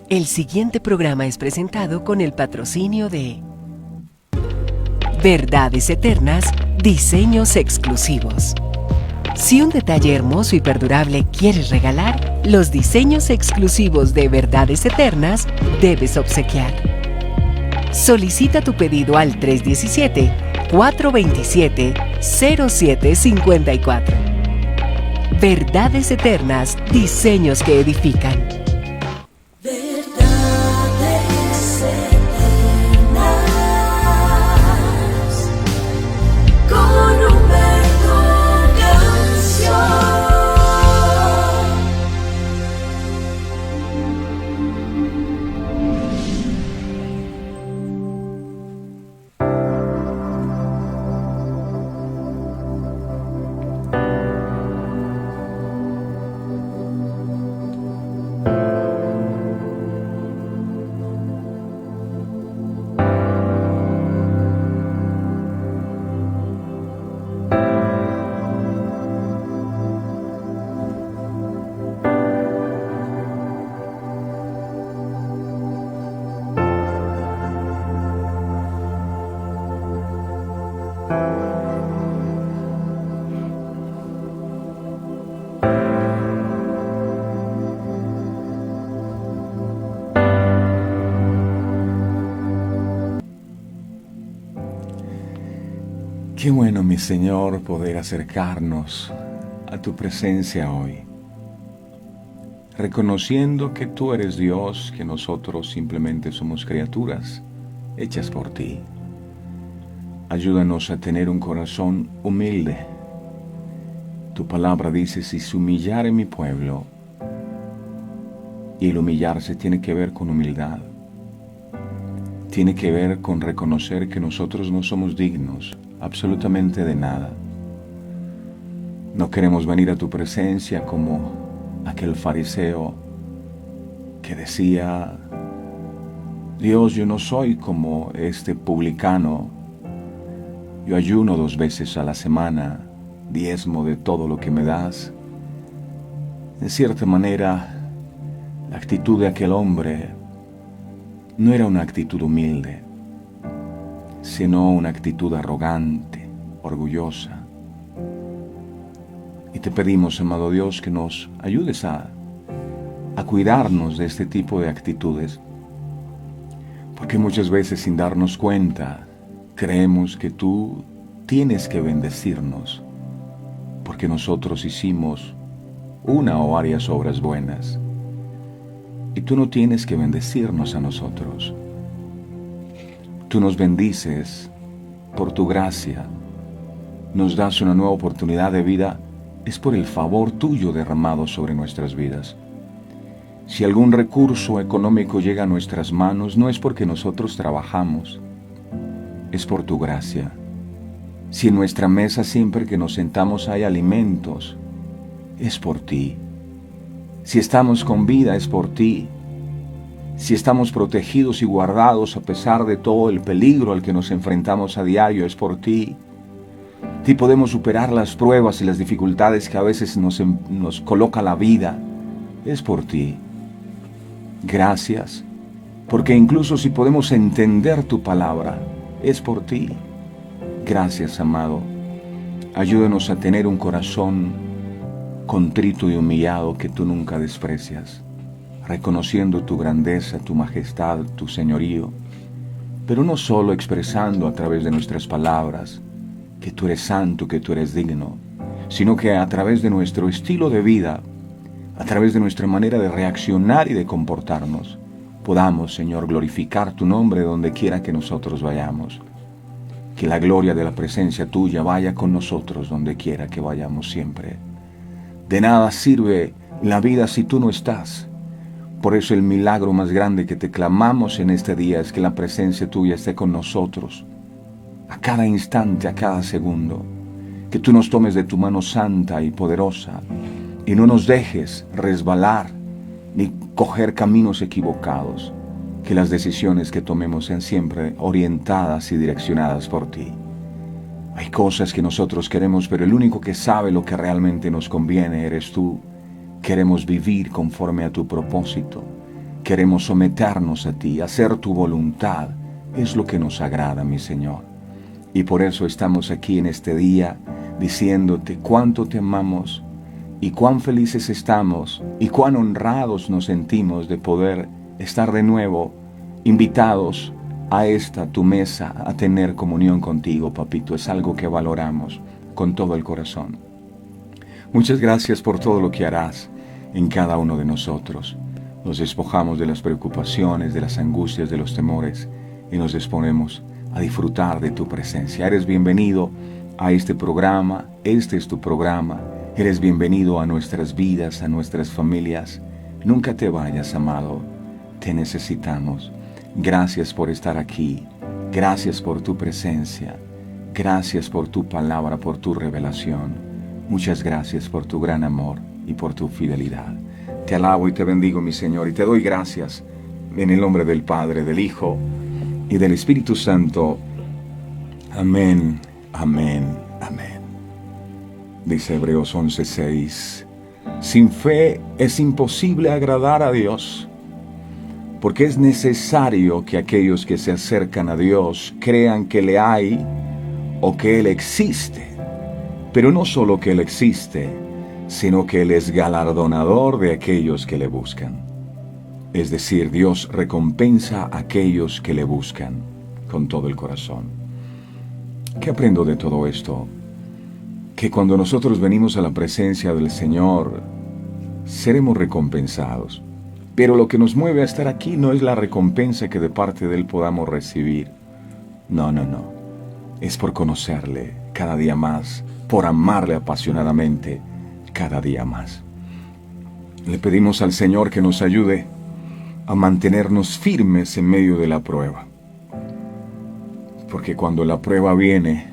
El siguiente programa es presentado con el patrocinio de Verdades Eternas, diseños exclusivos. Si un detalle hermoso y perdurable quieres regalar, los diseños exclusivos de Verdades Eternas debes obsequiar. Solicita tu pedido al 317-427-0754. Verdades Eternas, diseños que edifican. Verdades Eternas con Humberto Canción. Qué bueno, mi Señor, poder acercarnos a tu presencia hoy, reconociendo que tú eres Dios, que nosotros simplemente somos criaturas hechas por ti. Ayúdanos a tener un corazón humilde. Tu palabra dice, si se humillare mi pueblo, y el humillarse tiene que ver con humildad, tiene que ver con reconocer que nosotros no somos dignos absolutamente de nada. No queremos venir a tu presencia como aquel fariseo que decía, Dios, yo no soy como este publicano, yo ayuno 2 veces a la semana, diezmo de todo lo que me das. En cierta manera, la actitud de aquel hombre no era una actitud humilde, sino una actitud arrogante, orgullosa. Y te pedimos, amado Dios, que nos ayudes a cuidarnos de este tipo de actitudes, porque muchas veces sin darnos cuenta creemos que tú tienes que bendecirnos porque nosotros hicimos una o varias obras buenas, y tú no tienes que bendecirnos a nosotros. Tú nos bendices por tu gracia, nos das una nueva oportunidad de vida, es por el favor tuyo derramado sobre nuestras vidas. Si algún recurso económico llega a nuestras manos, no es porque nosotros trabajamos, es por tu gracia. Si en nuestra mesa siempre que nos sentamos hay alimentos, es por ti. Si estamos con vida, es por ti. Si estamos protegidos y guardados a pesar de todo el peligro al que nos enfrentamos a diario, es por ti. Si podemos superar las pruebas y las dificultades que a veces nos coloca la vida, es por ti. Gracias, porque incluso si podemos entender tu palabra, es por ti. Gracias, amado. Ayúdanos a tener un corazón contrito y humillado que tú nunca desprecias, reconociendo tu grandeza, tu majestad, tu señorío, pero no solo expresando a través de nuestras palabras que tú eres santo, que tú eres digno, sino que a través de nuestro estilo de vida, a través de nuestra manera de reaccionar y de comportarnos, podamos, Señor, glorificar tu nombre donde quiera que nosotros vayamos. Que la gloria de la presencia tuya vaya con nosotros donde quiera que vayamos siempre. De nada sirve la vida si tú no estás. Por eso el milagro más grande que te clamamos en este día es que la presencia tuya esté con nosotros, a cada instante, a cada segundo. Que tú nos tomes de tu mano santa y poderosa y no nos dejes resbalar ni coger caminos equivocados. Que las decisiones que tomemos sean siempre orientadas y direccionadas por ti. Hay cosas que nosotros queremos, pero el único que sabe lo que realmente nos conviene eres tú. Queremos vivir conforme a tu propósito. Queremos someternos a ti, hacer tu voluntad. Es lo que nos agrada, mi Señor. Y por eso estamos aquí en este día diciéndote cuánto te amamos y cuán felices estamos y cuán honrados nos sentimos de poder estar de nuevo invitados a esta tu mesa, a tener comunión contigo, papito. Es algo que valoramos con todo el corazón. Muchas gracias por todo lo que harás en cada uno de nosotros. Nos despojamos de las preocupaciones, de las angustias, de los temores y nos disponemos a disfrutar de tu presencia. Eres bienvenido a este programa, este es tu programa. Eres bienvenido a nuestras vidas, a nuestras familias. Nunca te vayas, amado. Te necesitamos. Gracias por estar aquí. Gracias por tu presencia. Gracias por tu palabra, por tu revelación. Muchas gracias por tu gran amor y por tu fidelidad. Te alabo y te bendigo, mi Señor, y te doy gracias en el nombre del Padre, del Hijo y del Espíritu Santo. Amén, amén, amén. Dice Hebreos 11:6, sin fe es imposible agradar a Dios, porque es necesario que aquellos que se acercan a Dios crean que le hay o que Él existe, pero no solo que Él existe, sino que Él es galardonador de aquellos que le buscan. Es decir, Dios recompensa a aquellos que le buscan con todo el corazón. ¿Qué aprendo de todo esto? Que cuando nosotros venimos a la presencia del Señor, seremos recompensados. Pero lo que nos mueve a estar aquí no es la recompensa que de parte de Él podamos recibir. No. Es por conocerle cada día más, por amarle apasionadamente cada día más. Le pedimos al Señor que nos ayude a mantenernos firmes en medio de la prueba. Porque cuando la prueba viene,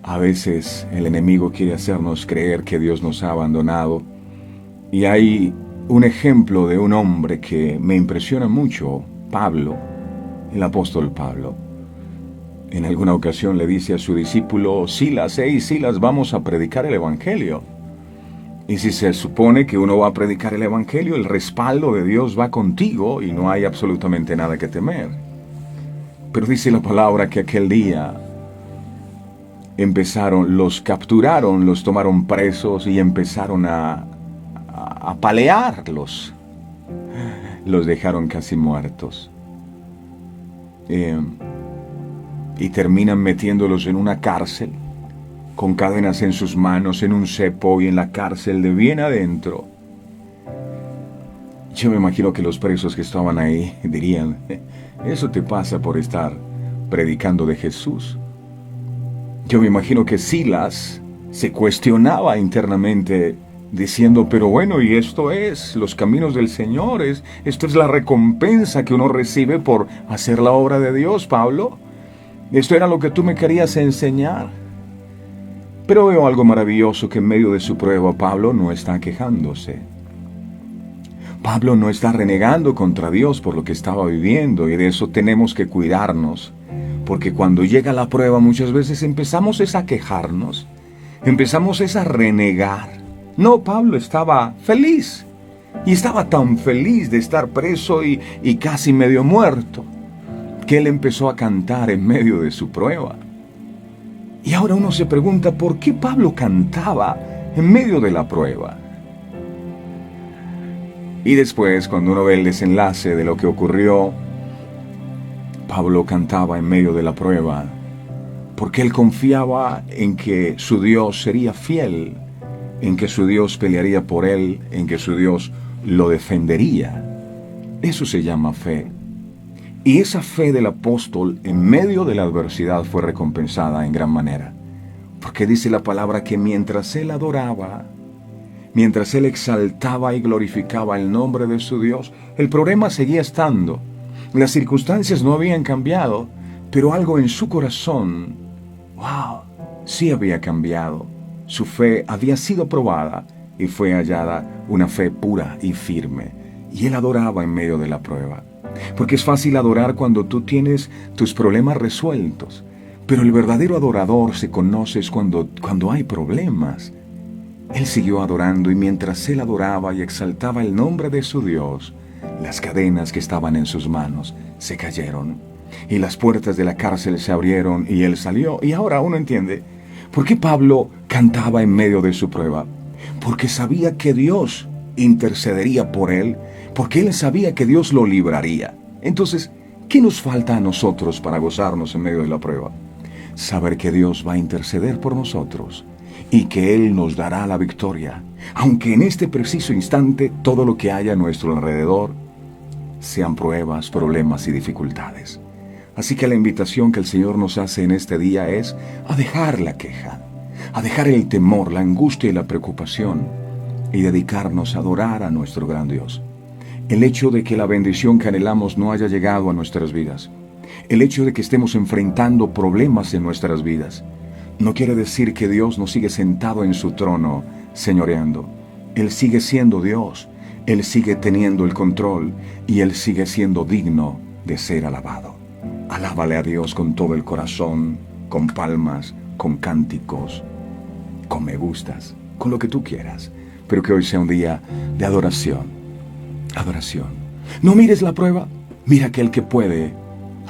a veces el enemigo quiere hacernos creer que Dios nos ha abandonado. Y hay un ejemplo de un hombre que me impresiona mucho, Pablo, el apóstol Pablo. En alguna ocasión le dice a su discípulo Silas, Silas, vamos a predicar el Evangelio. Y si se supone que uno va a predicar el Evangelio, el respaldo de Dios va contigo y no hay absolutamente nada que temer. Pero dice la palabra que aquel día los capturaron, los tomaron presos y empezaron a apalearlos. Los dejaron casi muertos. Y terminan metiéndolos en una cárcel, con cadenas en sus manos, en un cepo y en la cárcel de bien adentro. Yo me imagino que los presos que estaban ahí dirían, eso te pasa por estar predicando de Jesús. Yo me imagino que Silas se cuestionaba internamente diciendo, pero bueno, y esto es los caminos del Señor, esto es la recompensa que uno recibe por hacer la obra de Dios, Pablo. Esto era lo que tú me querías enseñar. Pero veo algo maravilloso, que en medio de su prueba Pablo no está quejándose. Pablo no está renegando contra Dios por lo que estaba viviendo, y de eso tenemos que cuidarnos. Porque cuando llega la prueba muchas veces empezamos a quejarnos, empezamos a renegar. No, Pablo estaba feliz, y estaba tan feliz de estar preso y casi medio muerto, que él empezó a cantar en medio de su prueba. Y ahora uno se pregunta, ¿por qué Pablo cantaba en medio de la prueba? Y después, cuando uno ve el desenlace de lo que ocurrió, Pablo cantaba en medio de la prueba porque él confiaba en que su Dios sería fiel, en que su Dios pelearía por él, en que su Dios lo defendería. Eso se llama fe. Y esa fe del apóstol en medio de la adversidad fue recompensada en gran manera. Porque dice la palabra que mientras él adoraba, mientras él exaltaba y glorificaba el nombre de su Dios, el problema seguía estando. Las circunstancias no habían cambiado, pero algo en su corazón, sí había cambiado. Su fe había sido probada y fue hallada una fe pura y firme. Y él adoraba en medio de la prueba. Porque es fácil adorar cuando tú tienes tus problemas resueltos. Pero el verdadero adorador se conoce cuando hay problemas. Él siguió adorando, y mientras él adoraba y exaltaba el nombre de su Dios, Las cadenas que estaban en sus manos se cayeron y las puertas de la cárcel se abrieron y él salió. Y ahora uno entiende por qué Pablo cantaba en medio de su prueba. Porque sabía que Dios intercedería por él, porque él sabía que Dios lo libraría. Entonces, ¿qué nos falta a nosotros para gozarnos en medio de la prueba? Saber que Dios va a interceder por nosotros y que Él nos dará la victoria, aunque en este preciso instante todo lo que haya a nuestro alrededor sean pruebas, problemas y dificultades. Así que la invitación que el Señor nos hace en este día es a dejar la queja, a dejar el temor, la angustia y la preocupación y dedicarnos a adorar a nuestro gran Dios. El hecho de que la bendición que anhelamos no haya llegado a nuestras vidas, el hecho de que estemos enfrentando problemas en nuestras vidas, no quiere decir que Dios no sigue sentado en su trono, señoreando. Él sigue siendo Dios, Él sigue teniendo el control y Él sigue siendo digno de ser alabado. Alábale a Dios con todo el corazón, con palmas, con cánticos, con me gustas, con lo que tú quieras, pero que hoy sea un día de adoración. Adoración. No mires la prueba, mira aquel que puede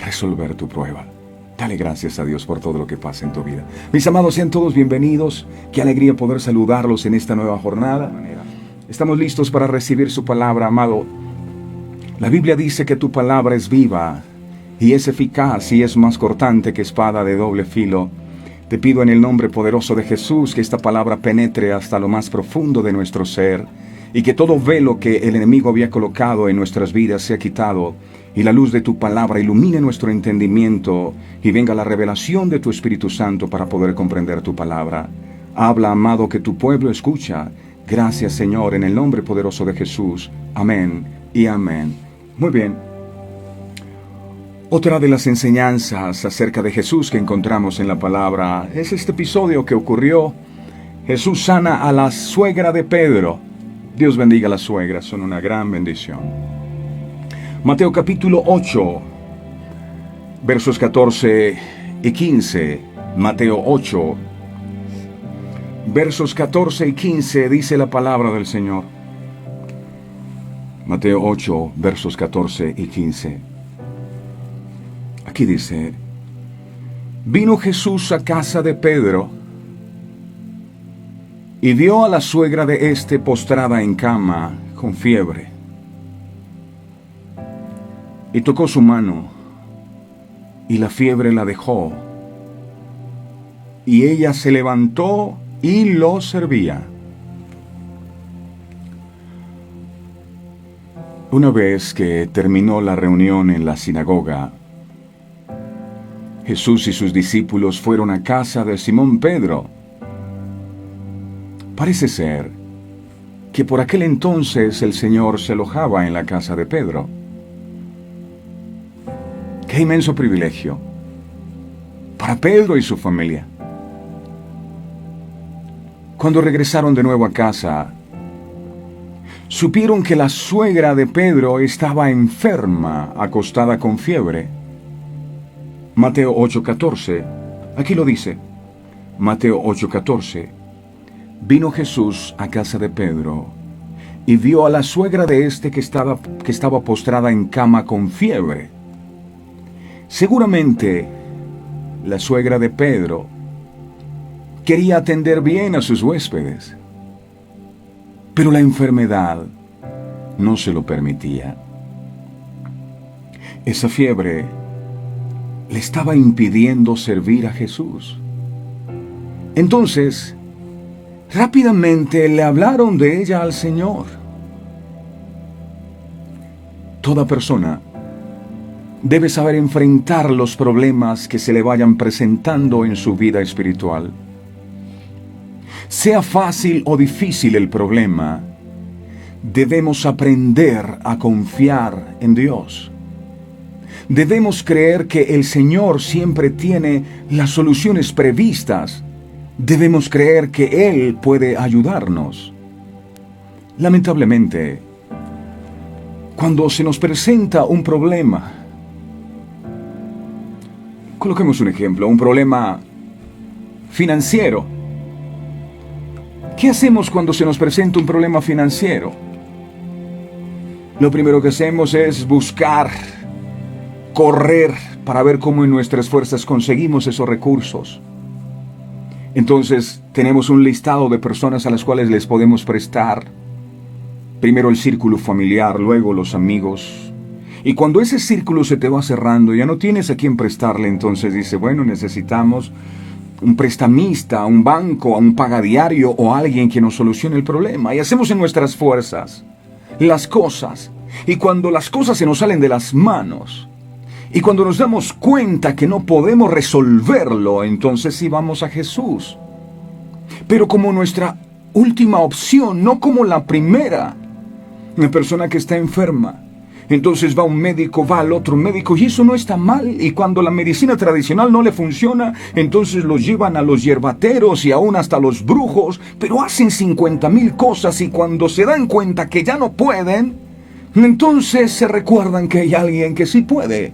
resolver tu prueba. Dale gracias a Dios por todo lo que pasa en tu vida. Mis amados, sean todos bienvenidos. Qué alegría poder saludarlos en esta nueva jornada. Estamos listos para recibir su palabra, amado. La Biblia dice que tu palabra es viva y es eficaz y es más cortante que espada de doble filo. Te pido en el nombre poderoso de Jesús que esta palabra penetre hasta lo más profundo de nuestro ser y que todo velo que el enemigo había colocado en nuestras vidas sea quitado y la luz de tu palabra ilumine nuestro entendimiento y venga la revelación de tu Espíritu Santo para poder comprender tu palabra. Habla, amado, que tu pueblo escucha. Gracias, Señor, en el nombre poderoso de Jesús. Amén y amén. Muy bien. Otra de las enseñanzas acerca de Jesús que encontramos en la palabra es este episodio que ocurrió. Jesús sana a la suegra de Pedro. Dios bendiga a las suegras, son una gran bendición. Mateo capítulo 8, versos 14 y 15. Mateo 8, versos 14 y 15 dice la palabra del Señor. Mateo 8, versos 14 y 15. Aquí dice: vino Jesús a casa de Pedro y vio a la suegra de éste postrada en cama con fiebre. Y tocó su mano, y la fiebre la dejó, y ella se levantó y lo servía. Una vez que terminó la reunión en la sinagoga, Jesús y sus discípulos fueron a casa de Simón Pedro. Parece ser que por aquel entonces el Señor se alojaba en la casa de Pedro. ¡Qué inmenso privilegio para Pedro y su familia! Cuando regresaron de nuevo a casa, supieron que la suegra de Pedro estaba enferma, acostada con fiebre. Mateo 8:14, aquí lo dice. Mateo 8:14. Vino Jesús a casa de Pedro y vio a la suegra de éste que estaba postrada en cama con fiebre. Seguramente la suegra de Pedro quería atender bien a sus huéspedes, pero la enfermedad no se lo permitía. Esa fiebre le estaba impidiendo servir a Jesús. Entonces, rápidamente le hablaron de ella al Señor. Toda persona debe saber enfrentar los problemas que se le vayan presentando en su vida espiritual. Sea fácil o difícil el problema, debemos aprender a confiar en Dios. Debemos creer que el Señor siempre tiene las soluciones previstas. Debemos creer que Él puede ayudarnos. Lamentablemente, cuando se nos presenta un problema, coloquemos un ejemplo, un problema financiero. ¿Qué hacemos cuando se nos presenta un problema financiero? lo primero que hacemos es buscar, correr para ver cómo en nuestras fuerzas conseguimos esos recursos. Entonces tenemos un listado de personas a las cuales les podemos prestar. Primero el círculo familiar, luego los amigos. Y cuando ese círculo se te va cerrando, ya no tienes a quién prestarle, entonces dice, bueno, necesitamos un prestamista, un banco, un pagadiario o alguien que nos solucione el problema. Y hacemos en nuestras fuerzas las cosas. Y cuando las cosas se nos salen de las manos, y cuando nos damos cuenta que no podemos resolverlo, entonces sí vamos a Jesús. Pero como nuestra última opción, no como la primera. Una persona que está enferma, entonces va un médico, va al otro médico, y eso no está mal. Y cuando la medicina tradicional no le funciona, entonces los llevan a los hierbateros y aún hasta los brujos, pero hacen 50,000 cosas, y cuando se dan cuenta que ya no pueden, entonces se recuerdan que hay alguien que sí puede,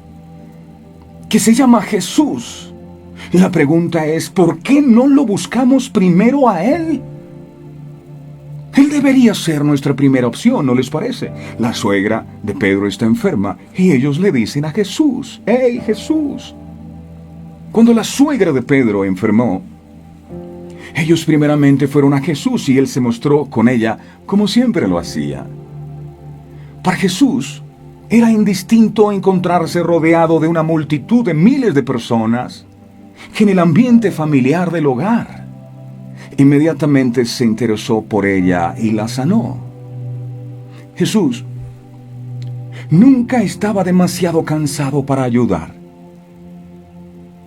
que se llama Jesús. La pregunta es, ¿por qué no lo buscamos primero a Él? Él debería ser nuestra primera opción, ¿no les parece? La suegra de Pedro está enferma y ellos le dicen a Jesús, ¡Hey, Jesús! Cuando la suegra de Pedro enfermó, ellos primeramente fueron a Jesús y Él se mostró con ella como siempre lo hacía. Para Jesús era indistinto encontrarse rodeado de una multitud de miles de personas que en el ambiente familiar del hogar. Inmediatamente se interesó por ella y la sanó. Jesús nunca estaba demasiado cansado para ayudar.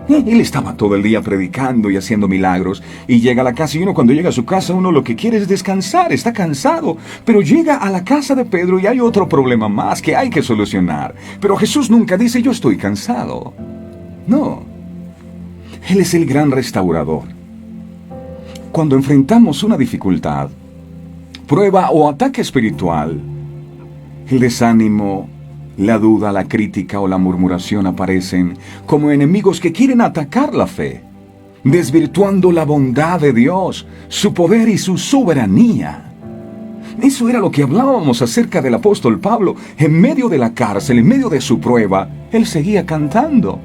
Él estaba todo el día predicando y haciendo milagros, y llega a la casa, y uno cuando llega a su casa, uno lo que quiere es descansar, está cansado, pero llega a la casa de Pedro y hay otro problema más que hay que solucionar. Pero Jesús nunca dice, yo estoy cansado. No, Él es el gran restaurador. Cuando enfrentamos una dificultad, prueba o ataque espiritual, el desánimo, la duda, la crítica o la murmuración aparecen como enemigos que quieren atacar la fe, desvirtuando la bondad de Dios, su poder y su soberanía. Eso era lo que hablábamos acerca del apóstol Pablo. En medio de la cárcel, en medio de su prueba, él seguía cantando.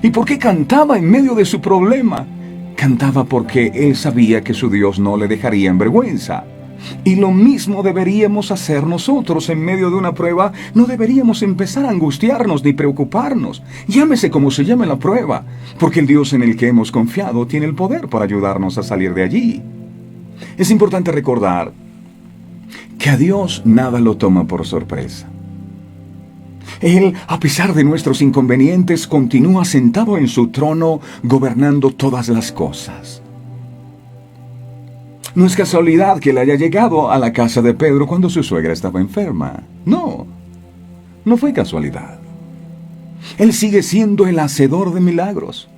¿Y por qué cantaba en medio de su problema? Cantaba porque él sabía que su Dios no le dejaría en vergüenza. Y lo mismo deberíamos hacer nosotros en medio de una prueba. No deberíamos empezar a angustiarnos ni preocuparnos. Llámese como se llame la prueba, porque el Dios en el que hemos confiado tiene el poder para ayudarnos a salir de allí. Es importante recordar que a Dios nada lo toma por sorpresa. Él, a pesar de nuestros inconvenientes, continúa sentado en su trono, gobernando todas las cosas. No es casualidad que él haya llegado a la casa de Pedro cuando su suegra estaba enferma. No, no fue casualidad. Él sigue siendo el hacedor de milagros.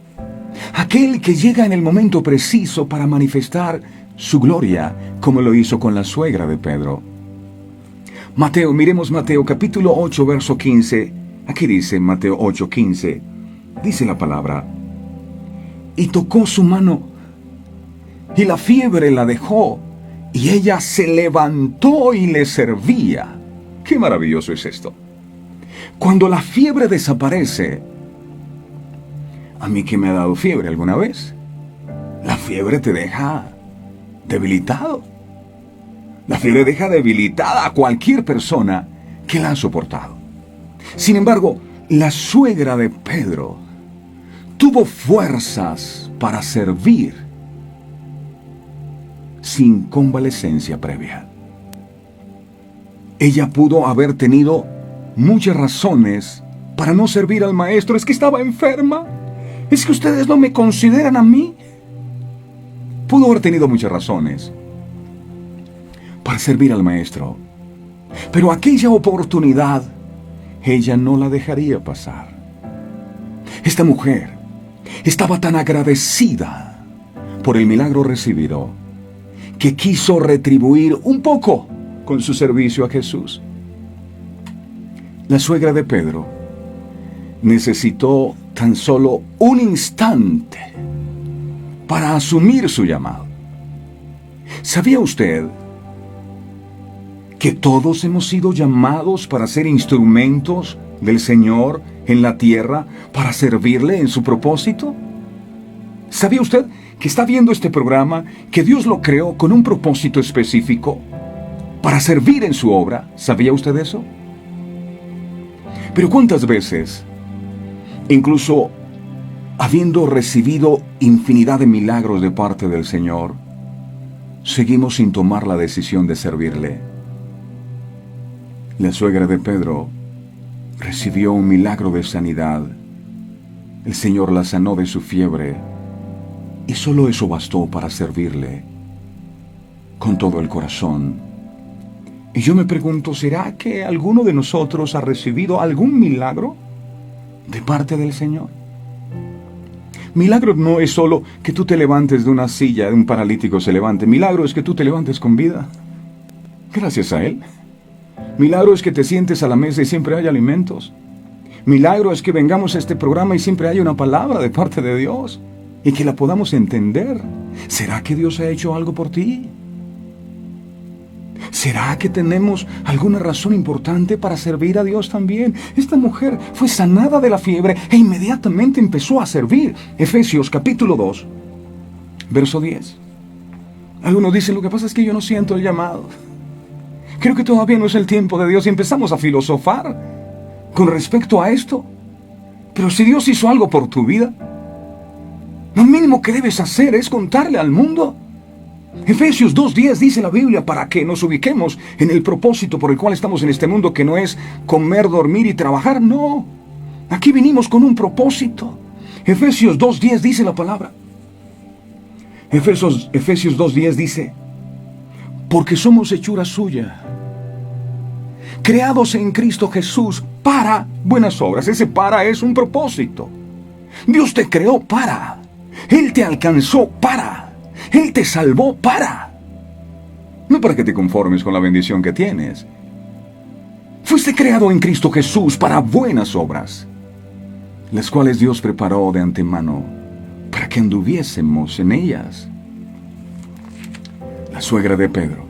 Aquel que llega en el momento preciso para manifestar su gloria, como lo hizo con la suegra de Pedro. Miremos Mateo capítulo 8, verso 15. Aquí dice Mateo 8, 15. Dice la palabra: y tocó su mano, y la fiebre la dejó, y ella se levantó y le servía. ¡Qué maravilloso es esto! Cuando la fiebre desaparece, a mí que me ha dado fiebre alguna vez, la fiebre te deja debilitado. La fiebre deja debilitada a cualquier persona que la ha soportado. Sin embargo, la suegra de Pedro tuvo fuerzas para servir sin convalecencia previa. Ella pudo haber tenido muchas razones para no servir al maestro. Es que estaba enferma. Es que ustedes no me consideran a mí. Pudo haber tenido muchas razones para servir al maestro, pero aquella oportunidad ella no la dejaría pasar. Esta mujer estaba tan agradecida por el milagro recibido que quiso retribuir un poco con su servicio a Jesús. La suegra de Pedro necesitó tan solo un instante para asumir su llamado. ¿Sabía usted que todos hemos sido llamados para ser instrumentos del Señor en la tierra, para servirle en su propósito? ¿Sabía usted que está viendo este programa, que Dios lo creó con un propósito específico, para servir en su obra? ¿Sabía usted eso? Pero ¿cuántas veces, incluso habiendo recibido infinidad de milagros de parte del Señor, seguimos sin tomar la decisión de servirle? La suegra de Pedro recibió un milagro de sanidad. El Señor la sanó de su fiebre, y solo eso bastó para servirle con todo el corazón. Y yo me pregunto, ¿será que alguno de nosotros ha recibido algún milagro de parte del Señor? Milagro no es solo que tú te levantes de una silla, de un paralítico se levante. Milagro es que tú te levantes con vida, gracias a Él. Milagro es que te sientes a la mesa y siempre hay alimentos. Milagro es que vengamos a este programa y siempre hay una palabra de parte de Dios y que la podamos entender. ¿Será que Dios ha hecho algo por ti? ¿Será que tenemos alguna razón importante para servir a Dios también? Esta mujer fue sanada de la fiebre e inmediatamente empezó a servir. Efesios capítulo 2, verso 10. Algunos dicen, lo que pasa es que yo no siento el llamado. Creo que todavía no es el tiempo de Dios, y empezamos a filosofar con respecto a esto. Pero si Dios hizo algo por tu vida, lo mínimo que debes hacer es contarle al mundo. Efesios 2:10 dice la Biblia, para que nos ubiquemos en el propósito por el cual estamos en este mundo, que no es comer, dormir y trabajar. No, aquí vinimos con un propósito. Efesios 2:10 dice la palabra. Efesios 2:10 dice, porque somos hechura suya, creados en Cristo Jesús para buenas obras. Ese para es un propósito. Dios te creó para. Él te alcanzó para. Él te salvó para. No para que te conformes con la bendición que tienes. Fuiste creado en Cristo Jesús para buenas obras, las cuales Dios preparó de antemano para que anduviésemos en ellas. La suegra de Pedro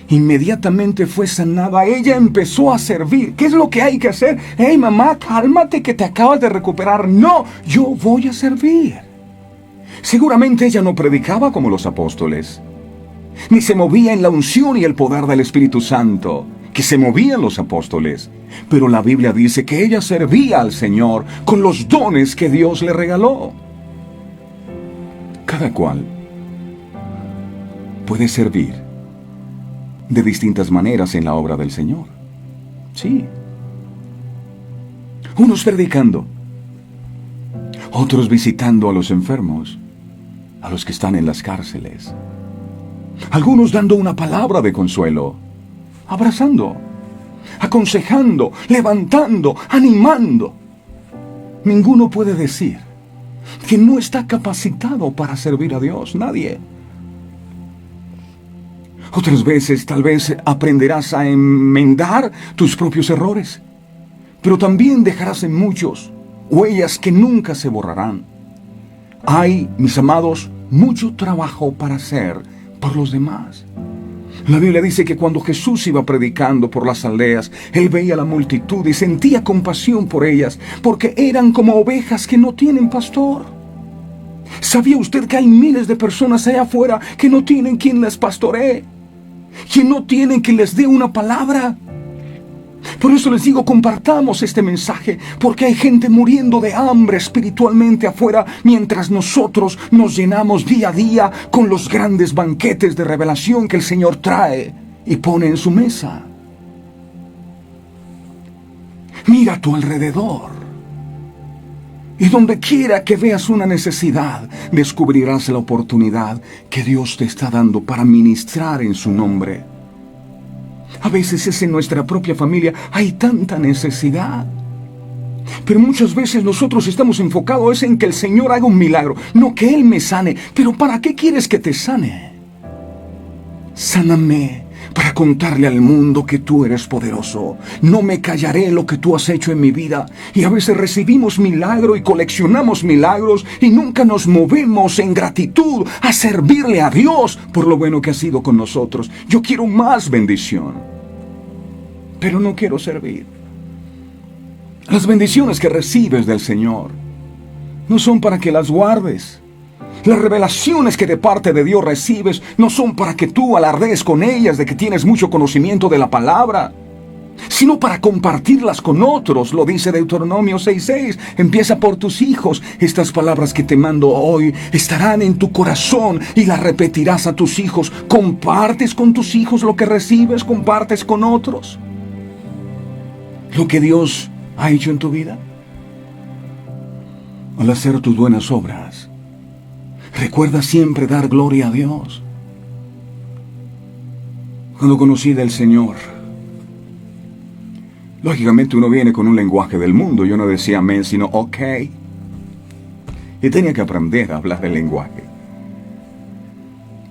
inmediatamente fue sanada. Ella empezó a servir. ¿Qué es lo que hay que hacer? Hey, mamá, cálmate que te acabas de recuperar. No, yo voy a servir. Seguramente ella no predicaba como los apóstoles, ni se movía en la unción y el poder del Espíritu Santo que se movían los apóstoles. Pero la Biblia dice que ella servía al Señor con los dones que Dios le regaló. Cada cual puede servir de distintas maneras en la obra del Señor. Sí. Unos predicando, otros visitando a los enfermos, a los que están en las cárceles. Algunos dando una palabra de consuelo, abrazando, aconsejando, levantando, animando. Ninguno puede decir que no está capacitado para servir a Dios. Nadie. Otras veces tal vez aprenderás a enmendar tus propios errores, pero también dejarás en muchos huellas que nunca se borrarán. Hay, mis amados, mucho trabajo para hacer por los demás. La Biblia dice que cuando Jesús iba predicando por las aldeas, Él veía a la multitud y sentía compasión por ellas, porque eran como ovejas que no tienen pastor. ¿Sabía usted que hay miles de personas allá afuera que no tienen quien les pastoree? Que no tienen quien les dé una palabra. Por eso les digo, compartamos este mensaje, porque hay gente muriendo de hambre espiritualmente afuera, mientras nosotros nos llenamos día a día con los grandes banquetes de revelación que el Señor trae y pone en su mesa. Mira a tu alrededor, y donde quiera que veas una necesidad, descubrirás la oportunidad que Dios te está dando para ministrar en su nombre. A veces es en nuestra propia familia, hay tanta necesidad. Pero muchas veces nosotros estamos enfocados en que el Señor haga un milagro, no que Él me sane. Pero ¿para qué quieres que te sane? Sáname para contarle al mundo que tú eres poderoso. No me callaré lo que tú has hecho en mi vida. Y a veces recibimos milagro y coleccionamos milagros y nunca nos movemos en gratitud a servirle a Dios por lo bueno que ha sido con nosotros. Yo quiero más bendición, pero no quiero servir. Las bendiciones que recibes del Señor no son para que las guardes. Las revelaciones que de parte de Dios recibes no son para que tú alardees con ellas de que tienes mucho conocimiento de la palabra, sino para compartirlas con otros. Lo dice Deuteronomio 6:6. Empieza por tus hijos. Estas palabras que te mando hoy estarán en tu corazón y las repetirás a tus hijos. ¿Compartes con tus hijos lo que recibes? ¿Compartes con otros lo que Dios ha hecho en tu vida? Al hacer tus buenas obras, recuerda siempre dar gloria a Dios. Cuando conocí del Señor, lógicamente uno viene con un lenguaje del mundo. Yo no decía amén, sino ok. Y tenía que aprender a hablar el lenguaje.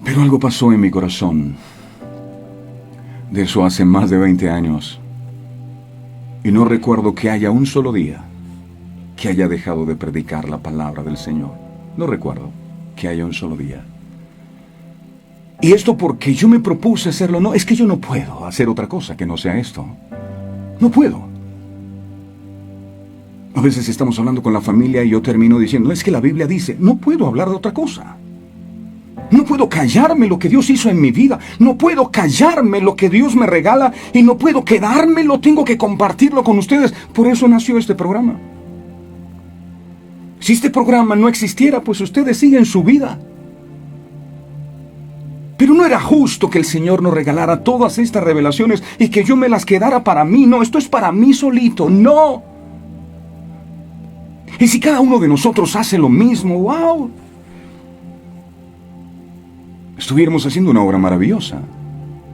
Pero algo pasó en mi corazón. De eso hace más de 20 años. Y no recuerdo que haya un solo día que haya dejado de predicar la palabra del Señor. No recuerdo que haya un solo día. Y esto porque yo me propuse hacerlo. No, es que yo no puedo hacer otra cosa que no sea esto. No puedo. A veces estamos hablando con la familia y yo termino diciendo, es que la Biblia dice, no puedo hablar de otra cosa. No puedo callarme lo que Dios hizo en mi vida. No puedo callarme lo que Dios me regala y no puedo quedármelo. Tengo que compartirlo con ustedes. Por eso nació este programa. Si este programa no existiera, pues ustedes siguen su vida. Pero no era justo que el Señor nos regalara todas estas revelaciones y que yo me las quedara para mí. No, esto es para mí solito. No. Y si cada uno de nosotros hace lo mismo, wow, estuviéramos haciendo una obra maravillosa.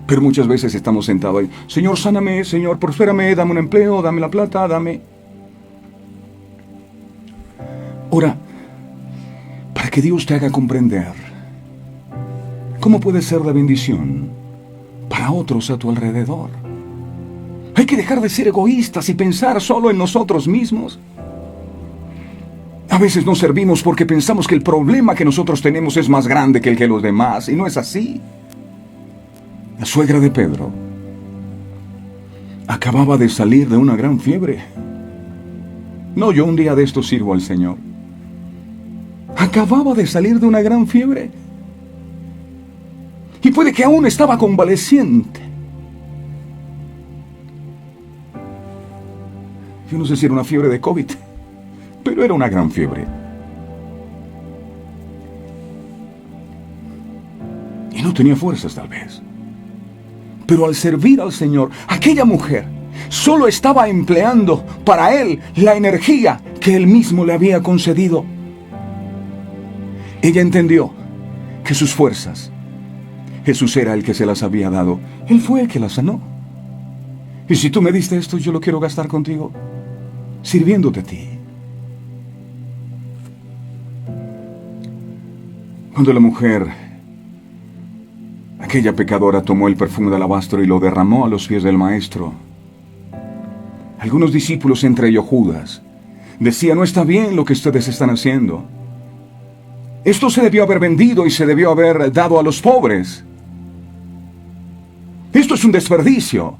Pero muchas veces estamos sentados ahí. Señor, sáname, Señor, prospérame, dame un empleo, dame la plata, dame. Ora, para que Dios te haga comprender cómo puede ser de bendición para otros a tu alrededor. Hay que dejar de ser egoístas y pensar solo en nosotros mismos. A veces no servimos porque pensamos que el problema que nosotros tenemos es más grande que el que los demás, y no es así. La suegra de Pedro acababa de salir de una gran fiebre. No, yo un día de esto sirvo al Señor. Acababa de salir de una gran fiebre. Y puede que aún estaba convaleciente. Yo no sé si era una fiebre de COVID, pero era una gran fiebre. Y no tenía fuerzas tal vez. Pero al servir al Señor, aquella mujer solo estaba empleando para Él la energía que Él mismo le había concedido. Ella entendió que sus fuerzas, Jesús era el que se las había dado. Él fue el que las sanó. Y si tú me diste esto, yo lo quiero gastar contigo, sirviéndote a ti. Cuando la mujer, aquella pecadora, tomó el perfume de alabastro y lo derramó a los pies del Maestro, algunos discípulos, entre ellos Judas, decían, no está bien lo que ustedes están haciendo. Esto se debió haber vendido y se debió haber dado a los pobres. Esto es un desperdicio,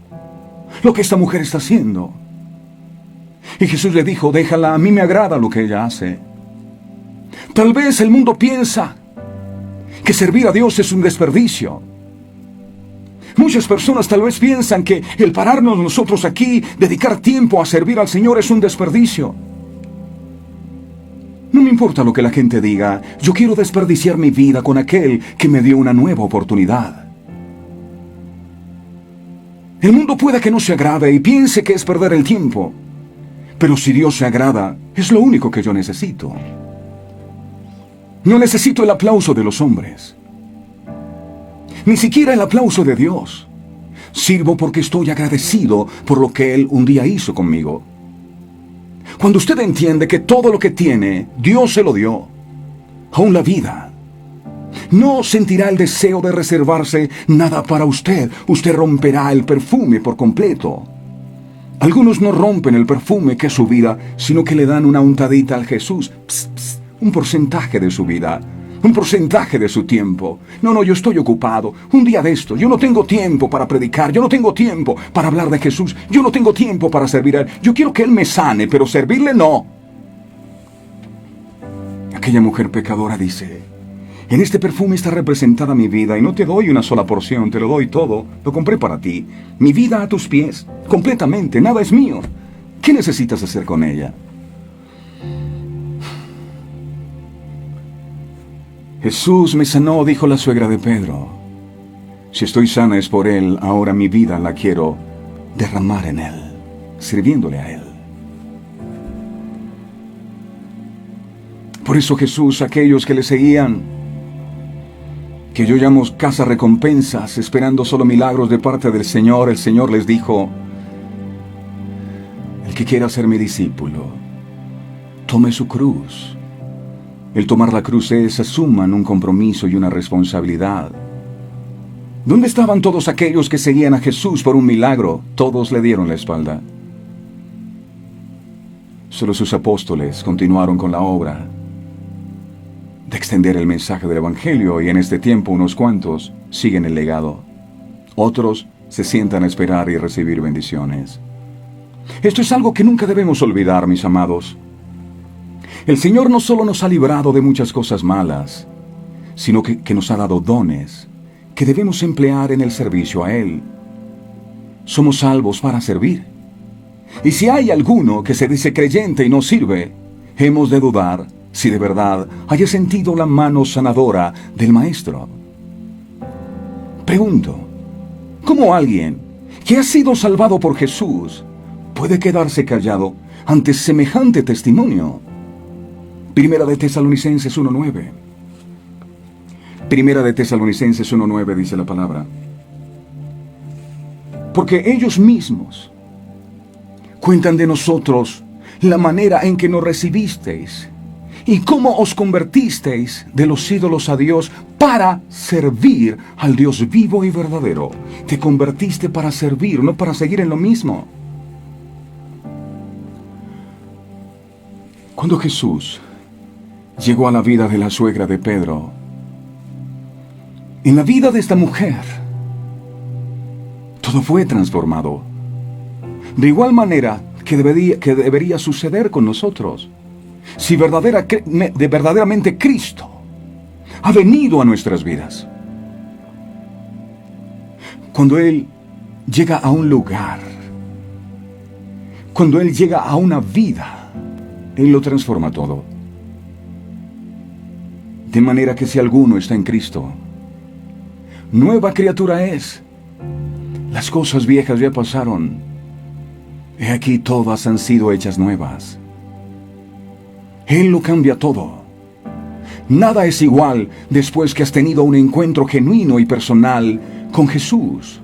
lo que esta mujer está haciendo. Y Jesús le dijo, déjala, a mí me agrada lo que ella hace. Tal vez el mundo piensa que servir a Dios es un desperdicio. Muchas personas tal vez piensan que el pararnos nosotros aquí, dedicar tiempo a servir al Señor es un desperdicio. No me importa lo que la gente diga, yo quiero desperdiciar mi vida con aquel que me dio una nueva oportunidad. El mundo puede que no se agrade y piense que es perder el tiempo, pero si Dios se agrada, es lo único que yo necesito. No necesito el aplauso de los hombres, ni siquiera el aplauso de Dios. Sirvo porque estoy agradecido por lo que Él un día hizo conmigo. Cuando usted entiende que todo lo que tiene, Dios se lo dio, aún la vida, No sentirá el deseo de reservarse nada para usted. Usted romperá el perfume por completo. Algunos no rompen el perfume que es su vida, sino que le dan una untadita al Jesús. Un porcentaje de su vida, un porcentaje de su tiempo. No, yo estoy ocupado. Un día de esto, yo no tengo tiempo para predicar, yo no tengo tiempo para hablar de Jesús, yo no tengo tiempo para servir a Él. Yo quiero que Él me sane, pero servirle no. Aquella mujer pecadora dice: en este perfume está representada mi vida y no te doy una sola porción, te lo doy todo, lo compré para ti. Mi vida a tus pies, completamente, nada es mío. ¿Qué necesitas hacer con ella? Jesús me sanó, dijo la suegra de Pedro. Si estoy sana es por Él, ahora mi vida la quiero derramar en Él, sirviéndole a Él. Por eso Jesús, aquellos que le seguían, que yo llamo casa recompensas, esperando solo milagros de parte del Señor, el Señor les dijo: el que quiera ser mi discípulo, tome su cruz. El tomar la cruz es: asuman un compromiso y una responsabilidad. ¿Dónde estaban todos aquellos que seguían a Jesús por un milagro? Todos le dieron la espalda. Solo sus apóstoles continuaron con la obra de extender el mensaje del Evangelio, y en este tiempo unos cuantos siguen el legado. Otros se sientan a esperar y recibir bendiciones. Esto es algo que nunca debemos olvidar, mis amados. El Señor no solo nos ha librado de muchas cosas malas, sino que nos ha dado dones que debemos emplear en el servicio a Él. Somos salvos para servir. Y si hay alguno que se dice creyente y no sirve, hemos de dudar si de verdad haya sentido la mano sanadora del Maestro. Pregunto, ¿cómo alguien que ha sido salvado por Jesús puede quedarse callado ante semejante testimonio? Primera de Tesalonicenses 1:9. Primera de Tesalonicenses 1:9 dice la palabra: porque ellos mismos cuentan de nosotros la manera en que nos recibisteis y cómo os convertisteis de los ídolos a Dios para servir al Dios vivo y verdadero. Te convertiste para servir, no para seguir en lo mismo. Cuando Jesús llegó a la vida de la suegra de Pedro, en la vida de esta mujer, todo fue transformado. De igual manera que debería suceder con nosotros. Si verdaderamente Cristo ha venido a nuestras vidas. Cuando Él llega a un lugar, cuando Él llega a una vida, Él lo transforma todo. De manera que si alguno está en Cristo, nueva criatura es. Las cosas viejas ya pasaron. He aquí todas han sido hechas nuevas. Él lo cambia todo. Nada es igual después que has tenido un encuentro genuino y personal con Jesús.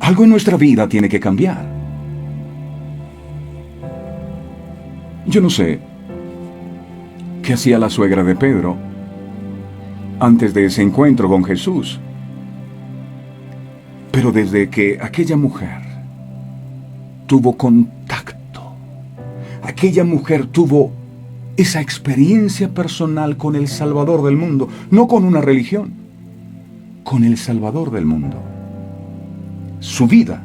Algo en nuestra vida tiene que cambiar. Yo no sé qué hacía la suegra de Pedro antes de ese encuentro con Jesús, pero desde que aquella mujer tuvo contacto, aquella mujer tuvo esa experiencia personal con el Salvador del mundo, no con una religión, con el Salvador del mundo. Su vida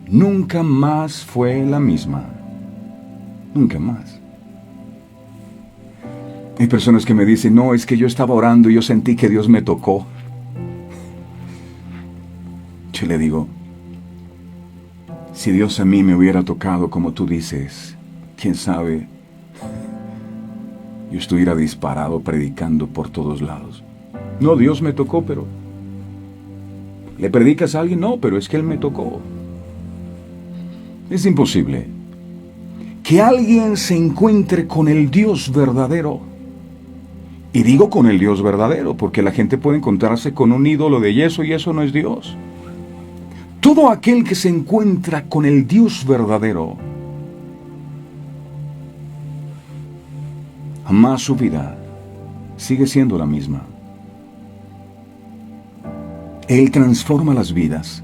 nunca más fue la misma. Nunca más. Hay personas que me dicen: no, es que yo estaba orando y yo sentí que Dios me tocó. Yo le digo: si Dios a mí me hubiera tocado como tú dices, quién sabe, yo estuviera disparado predicando por todos lados. No, Dios me tocó, pero ¿le predicas a alguien? No, pero es que Él me tocó. Es imposible que alguien se encuentre con el Dios verdadero. Y digo con el Dios verdadero, porque la gente puede encontrarse con un ídolo de yeso y eso no es Dios. Todo aquel que se encuentra con el Dios verdadero, jamás su vida sigue siendo la misma. Él transforma las vidas.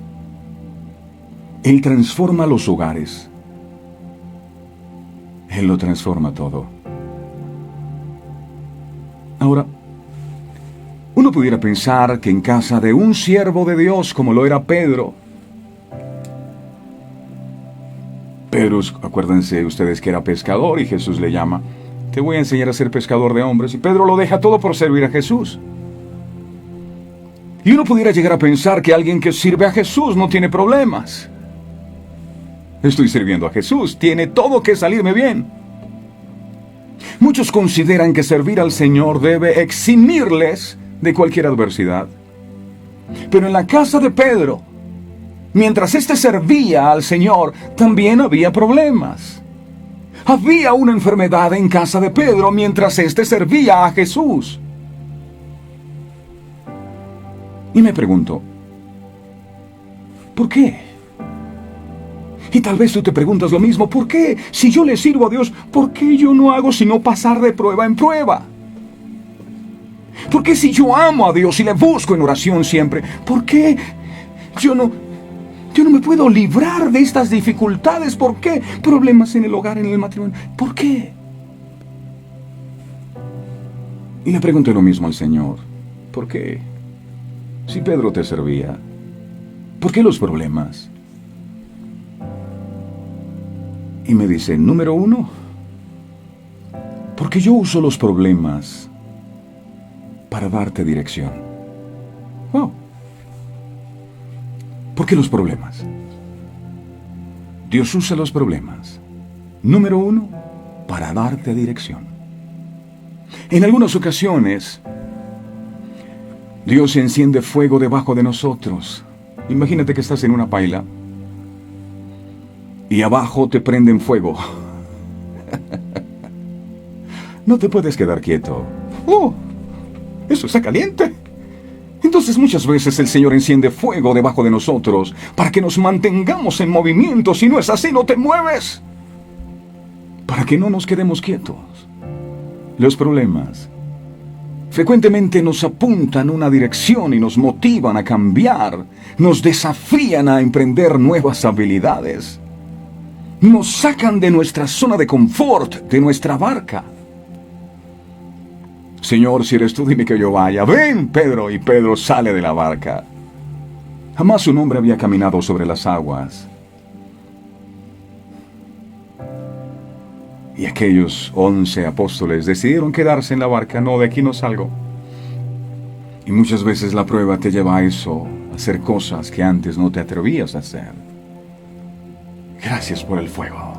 Él transforma los hogares. Él lo transforma todo. Ahora, uno pudiera pensar que en casa de un siervo de Dios como lo era Pedro, acuérdense ustedes que era pescador y Jesús le llama, te voy a enseñar a ser pescador de hombres, y Pedro lo deja todo por servir a Jesús. Y uno pudiera llegar a pensar que alguien que sirve a Jesús no tiene problemas. Estoy sirviendo a Jesús, tiene todo que salirme bien. Muchos consideran que servir al Señor debe eximirles de cualquier adversidad. Pero en la casa de Pedro, mientras éste servía al Señor, también había problemas. Había una enfermedad en casa de Pedro mientras éste servía a Jesús. Y me pregunto, ¿por qué? Y tal vez tú te preguntas lo mismo, ¿por qué? Si yo le sirvo a Dios, ¿por qué yo no hago sino pasar de prueba en prueba? ¿Por qué si yo amo a Dios y le busco en oración siempre, por qué yo no me puedo librar de estas dificultades? ¿Por qué? Problemas en el hogar, en el matrimonio. ¿Por qué? Y le pregunté lo mismo al Señor. ¿Por qué? Si Pedro te servía, ¿por qué los problemas? Y me dice, número 1, porque yo uso los problemas para darte dirección. Wow. ¿Por qué los problemas? Dios usa los problemas, número 1, para darte dirección. En algunas ocasiones, Dios enciende fuego debajo de nosotros. Imagínate que estás en una paila y abajo te prenden fuego. No te puedes quedar quieto. ¡Oh! ¡Eso está caliente! Entonces muchas veces el Señor enciende fuego debajo de nosotros para que nos mantengamos en movimiento. Si no es así, no te mueves. Para que no nos quedemos quietos. Los problemas frecuentemente nos apuntan una dirección y nos motivan a cambiar. Nos desafían a emprender nuevas habilidades. Nos sacan de nuestra zona de confort, de nuestra barca. Señor, si eres tú, dime que yo vaya. Ven, Pedro. Y Pedro sale de la barca. Jamás un hombre había caminado sobre las aguas. Y aquellos 11 apóstoles decidieron quedarse en la barca. No, de aquí no salgo. Y muchas veces la prueba te lleva a eso, a hacer cosas que antes no te atrevías a hacer. Gracias por el fuego.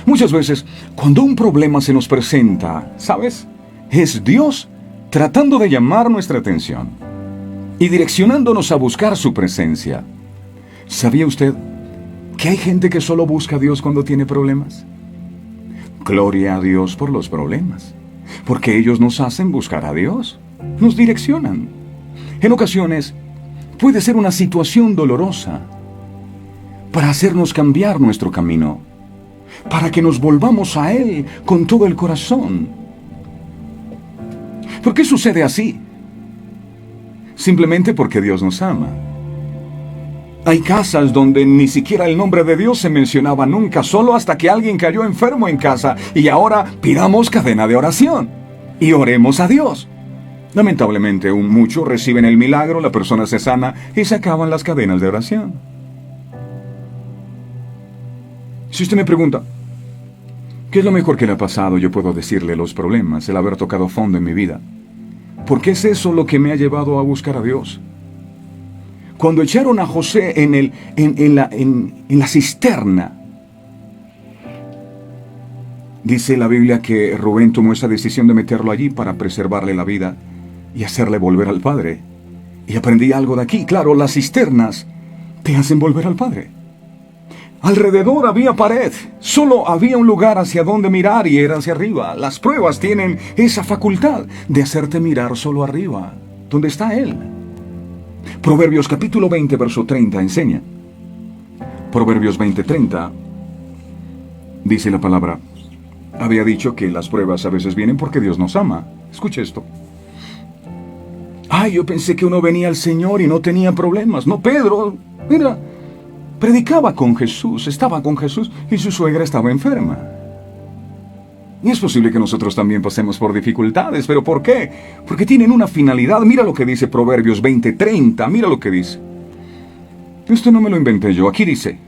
Muchas veces, cuando un problema se nos presenta, ¿sabes? Es Dios tratando de llamar nuestra atención y direccionándonos a buscar su presencia. ¿Sabía usted que hay gente que solo busca a Dios cuando tiene problemas? Gloria a Dios por los problemas, porque ellos nos hacen buscar a Dios, nos direccionan. En ocasiones, puede ser una situación dolorosa para hacernos cambiar nuestro camino, para que nos volvamos a Él con todo el corazón. ¿Por qué sucede así? Simplemente porque Dios nos ama. Hay casas donde ni siquiera el nombre de Dios se mencionaba nunca, solo hasta que alguien cayó enfermo en casa, y ahora pidamos cadena de oración y oremos a Dios. Lamentablemente, muchos reciben el milagro, la persona se sana y se acaban las cadenas de oración. Si usted me pregunta, ¿qué es lo mejor que le ha pasado? Yo puedo decirle los problemas, el haber tocado fondo en mi vida. Porque es eso lo que me ha llevado a buscar a Dios. Cuando echaron a José en la cisterna, dice la Biblia que Rubén tomó esa decisión de meterlo allí para preservarle la vida y hacerle volver al Padre. Y aprendí algo de aquí. Claro, las cisternas te hacen volver al Padre. Alrededor había pared, solo había un lugar hacia donde mirar y era hacia arriba. Las pruebas tienen esa facultad de hacerte mirar solo arriba, donde está Él. Proverbios capítulo 20, verso 30 enseña. Proverbios 20, 30 dice la palabra: había dicho que las pruebas a veces vienen porque Dios nos ama. Escuche esto. Ay, yo pensé que uno venía al Señor y no tenía problemas. No, Pedro, mira, predicaba con Jesús, estaba con Jesús y su suegra estaba enferma. Y es posible que nosotros también pasemos por dificultades, pero ¿por qué? Porque tienen una finalidad. Mira lo que dice Proverbios 20:30, mira lo que dice. Esto no me lo inventé yo, aquí dice: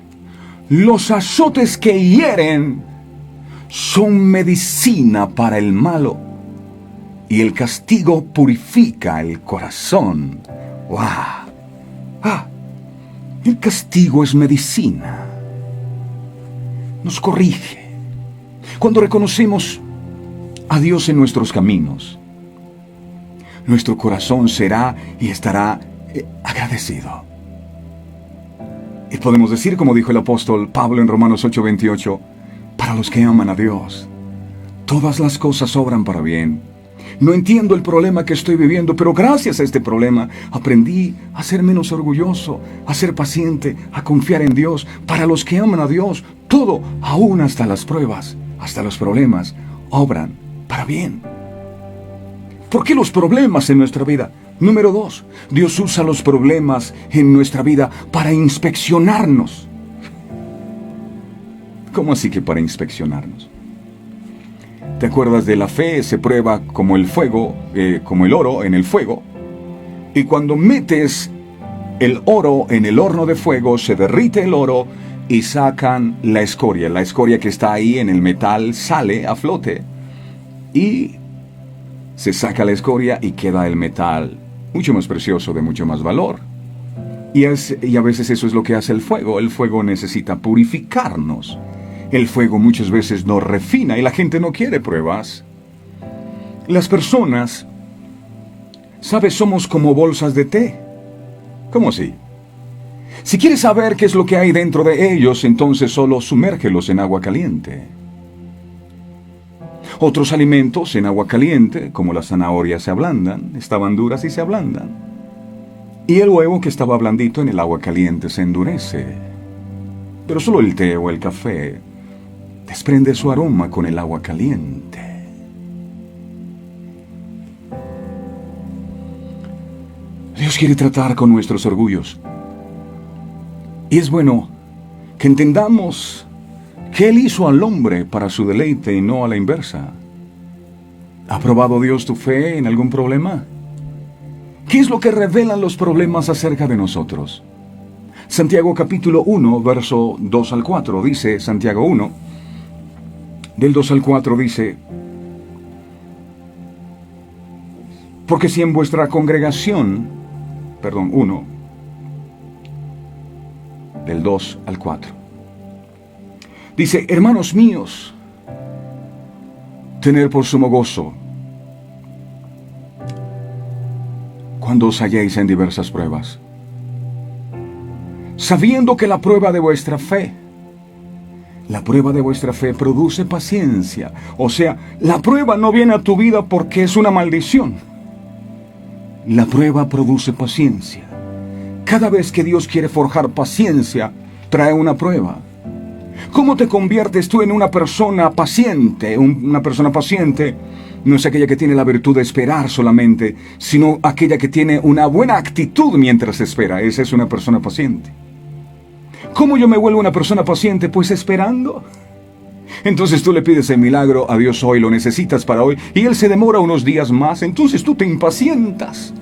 los azotes que hieren son medicina para el malo, y el castigo purifica el corazón. ¡Wow! El castigo es medicina. Nos corrige. Cuando reconocemos a Dios en nuestros caminos, nuestro corazón será y estará agradecido. Y podemos decir, como dijo el apóstol Pablo en Romanos 8:28, para los que aman a Dios, todas las cosas obran para bien. No entiendo el problema que estoy viviendo, pero gracias a este problema aprendí a ser menos orgulloso, a ser paciente, a confiar en Dios. Para los que aman a Dios, todo, aún hasta las pruebas, hasta los problemas, obran para bien. ¿Por qué los problemas en nuestra vida? Número 2, Dios usa los problemas en nuestra vida para inspeccionarnos. ¿Cómo así que para inspeccionarnos? ¿Te acuerdas de la fe? Se prueba como el fuego, como el oro en el fuego. Y cuando metes el oro en el horno de fuego, se derrite el oro y sacan la escoria. La escoria que está ahí en el metal sale a flote. Y se saca la escoria y queda el metal mucho más precioso, de mucho más valor. Y a veces eso es lo que hace el fuego. El fuego necesita purificarnos. El fuego muchas veces nos refina y la gente no quiere pruebas. Las personas, ¿sabes? Somos como bolsas de té. ¿Cómo así? Si quieres saber qué es lo que hay dentro de ellos, entonces solo sumérgelos en agua caliente. Otros alimentos en agua caliente, como las zanahorias, se ablandan, estaban duras y se ablandan. Y el huevo que estaba blandito en el agua caliente se endurece. Pero solo el té o el café desprende su aroma con el agua caliente. Dios quiere tratar con nuestros orgullos. Y es bueno que entendamos que Él hizo al hombre para su deleite y no a la inversa. ¿Ha probado Dios tu fe en algún problema? ¿Qué es lo que revelan los problemas acerca de nosotros? Santiago capítulo 1, verso 2 al 4, dice Santiago 1, del 2 al 4 dice: porque si en vuestra congregación, 1, del 2 al 4, dice: hermanos míos, tened por sumo gozo cuando os halléis en diversas pruebas, sabiendo que la prueba de vuestra fe produce paciencia. O sea, la prueba no viene a tu vida porque es una maldición. La prueba produce paciencia. Cada vez que Dios quiere forjar paciencia, trae una prueba. ¿Cómo te conviertes tú en una persona paciente? Una persona paciente no es aquella que tiene la virtud de esperar solamente, sino aquella que tiene una buena actitud mientras espera. Esa es una persona paciente. ¿Cómo yo me vuelvo una persona paciente? Pues esperando. Entonces tú le pides el milagro a Dios hoy, lo necesitas para hoy, y Él se demora unos días más, entonces tú te impacientas.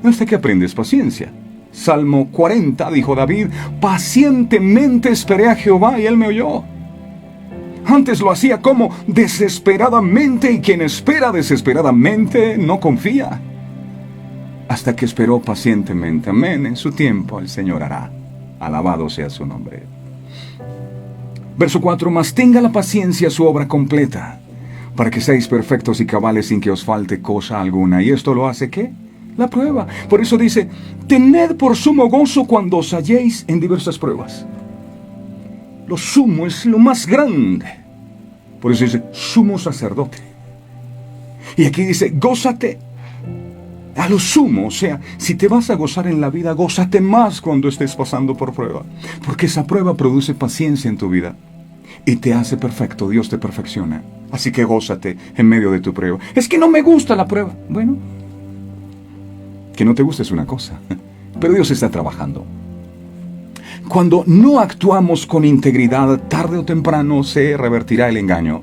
¿Hasta que aprendes paciencia? Salmo 40, dijo David: pacientemente esperé a Jehová y Él me oyó. Antes lo hacía como desesperadamente, y quien espera desesperadamente no confía. Hasta que esperó pacientemente. Amén. En su tiempo el Señor hará. Alabado sea su nombre. Verso 4: mas tenga la paciencia su obra completa, para que seáis perfectos y cabales sin que os falte cosa alguna. ¿Y esto lo hace qué? La prueba. Por eso dice: tened por sumo gozo cuando os halléis en diversas pruebas. Lo sumo es lo más grande. Por eso dice sumo sacerdote. Y aquí dice: gózate a lo sumo. O sea, si te vas a gozar en la vida, gózate más cuando estés pasando por prueba, porque esa prueba produce paciencia en tu vida. y te hace perfecto. Dios te perfecciona. Así que gózate en medio de tu prueba. Es que no me gusta la prueba. Bueno, que no te guste es una cosa, pero Dios está trabajando. Cuando no actuamos con integridad, tarde o temprano se revertirá el engaño.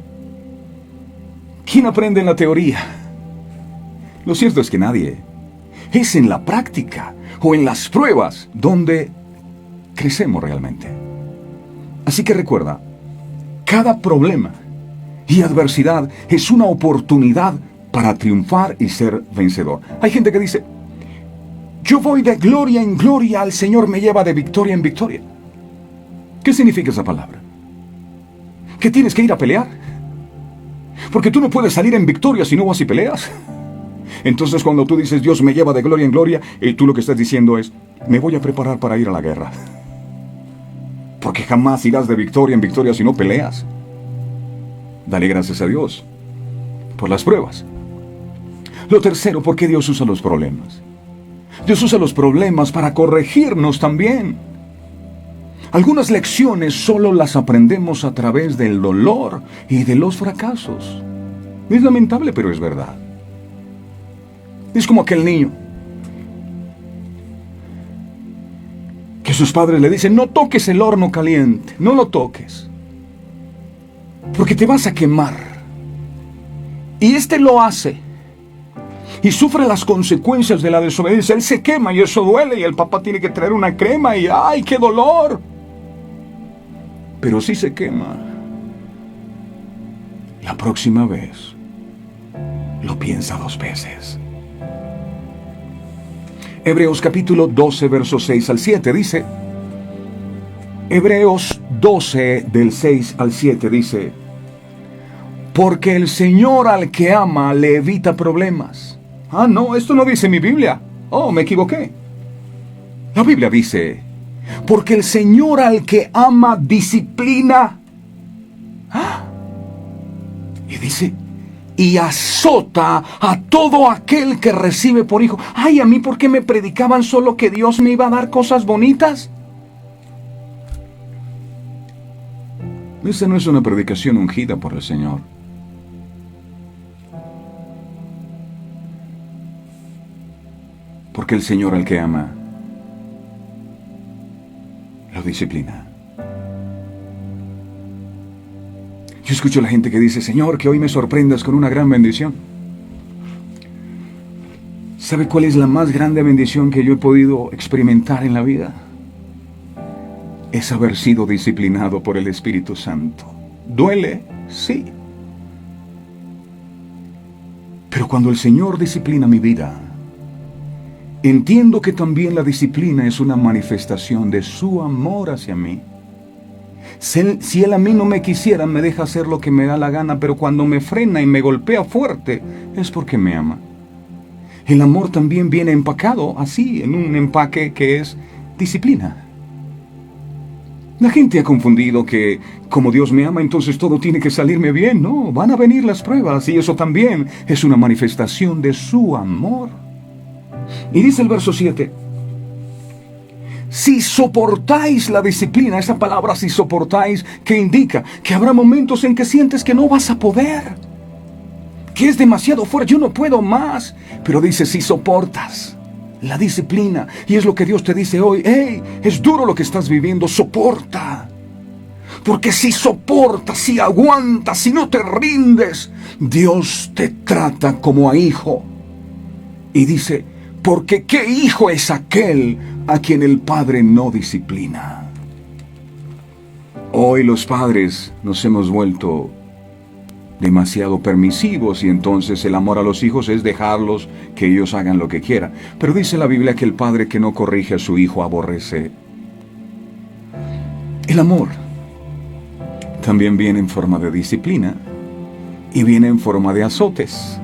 ¿Quién aprende en la teoría? Lo cierto es que nadie. Es en la práctica o en las pruebas donde crecemos realmente. Así que recuerda, cada problema y adversidad es una oportunidad para triunfar y ser vencedor. Hay gente que dice, yo voy de gloria en gloria, el Señor me lleva de victoria en victoria. ¿Qué significa esa palabra? ¿Que tienes que ir a pelear? Porque tú no puedes salir en victoria si no vas y peleas. Entonces cuando tú dices, Dios me lleva de gloria en gloria, tú lo que estás diciendo es, me voy a preparar para ir a la guerra. Porque jamás irás de victoria en victoria si no peleas. Dale gracias a Dios por las pruebas. Lo tercero, ¿por qué Dios usa los problemas? Dios usa los problemas para corregirnos también. Algunas lecciones solo las aprendemos a través del dolor y de los fracasos. Es lamentable, pero es verdad. Es como aquel niño que sus padres le dicen, no toques el horno caliente, no lo toques, porque te vas a quemar. Y este lo hace y sufre las consecuencias de la desobediencia. Él se quema y eso duele y el papá tiene que traer una crema y ¡ay, qué dolor! Pero si se quema, la próxima vez lo piensa 2 veces. Hebreos capítulo 12, versos 6 al 7 dice, Hebreos 12 del 6 al 7 dice, porque el Señor al que ama le evita problemas. Ah, no, esto no dice mi Biblia. Oh, me equivoqué. La Biblia dice, porque el Señor al que ama disciplina. ¿Ah? Y dice, y azota a todo aquel que recibe por hijo. Ay, a mí, ¿por qué me predicaban solo que Dios me iba a dar cosas bonitas? Esta no es una predicación ungida por el Señor. Porque el Señor al que ama lo disciplina. Yo escucho a la gente que dice, Señor, que hoy me sorprendas con una gran bendición. ¿Sabe cuál es la más grande bendición que yo he podido experimentar en la vida? Es haber sido disciplinado por el Espíritu Santo. ¿Duele? Sí. Pero cuando el Señor disciplina mi vida, entiendo que también la disciplina es una manifestación de su amor hacia mí. Si Él a mí no me quisiera, me deja hacer lo que me da la gana, pero cuando me frena y me golpea fuerte, es porque me ama. El amor también viene empacado así, en un empaque que es disciplina. La gente ha confundido que, como Dios me ama, entonces todo tiene que salirme bien. No, van a venir las pruebas y eso también es una manifestación de su amor. Y dice el verso 7, si soportáis la disciplina, esa palabra si soportáis, que indica que habrá momentos en que sientes que no vas a poder, que es demasiado fuerte, yo no puedo más, pero dice si soportas la disciplina, y es lo que Dios te dice hoy, hey, es duro lo que estás viviendo, soporta, porque si soportas, si aguantas, si no te rindes, Dios te trata como a hijo, y dice, porque ¿qué hijo es aquel a quien el padre no disciplina? Hoy los padres nos hemos vuelto demasiado permisivos y entonces el amor a los hijos es dejarlos que ellos hagan lo que quieran. Pero dice la Biblia que el padre que no corrige a su hijo aborrece. El amor también viene en forma de disciplina y viene en forma de azotes.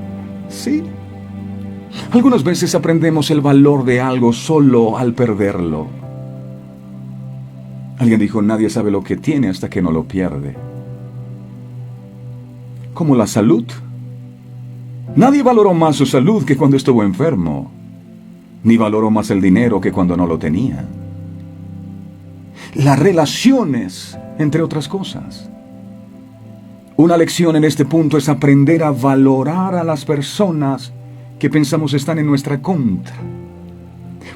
Sí. Algunas veces aprendemos el valor de algo solo al perderlo. Alguien dijo, nadie sabe lo que tiene hasta que no lo pierde. Como la salud. Nadie valoró más su salud que cuando estuvo enfermo, ni valoró más el dinero que cuando no lo tenía. Las relaciones, entre otras cosas. Una lección en este punto es aprender a valorar a las personas que pensamos están en nuestra contra.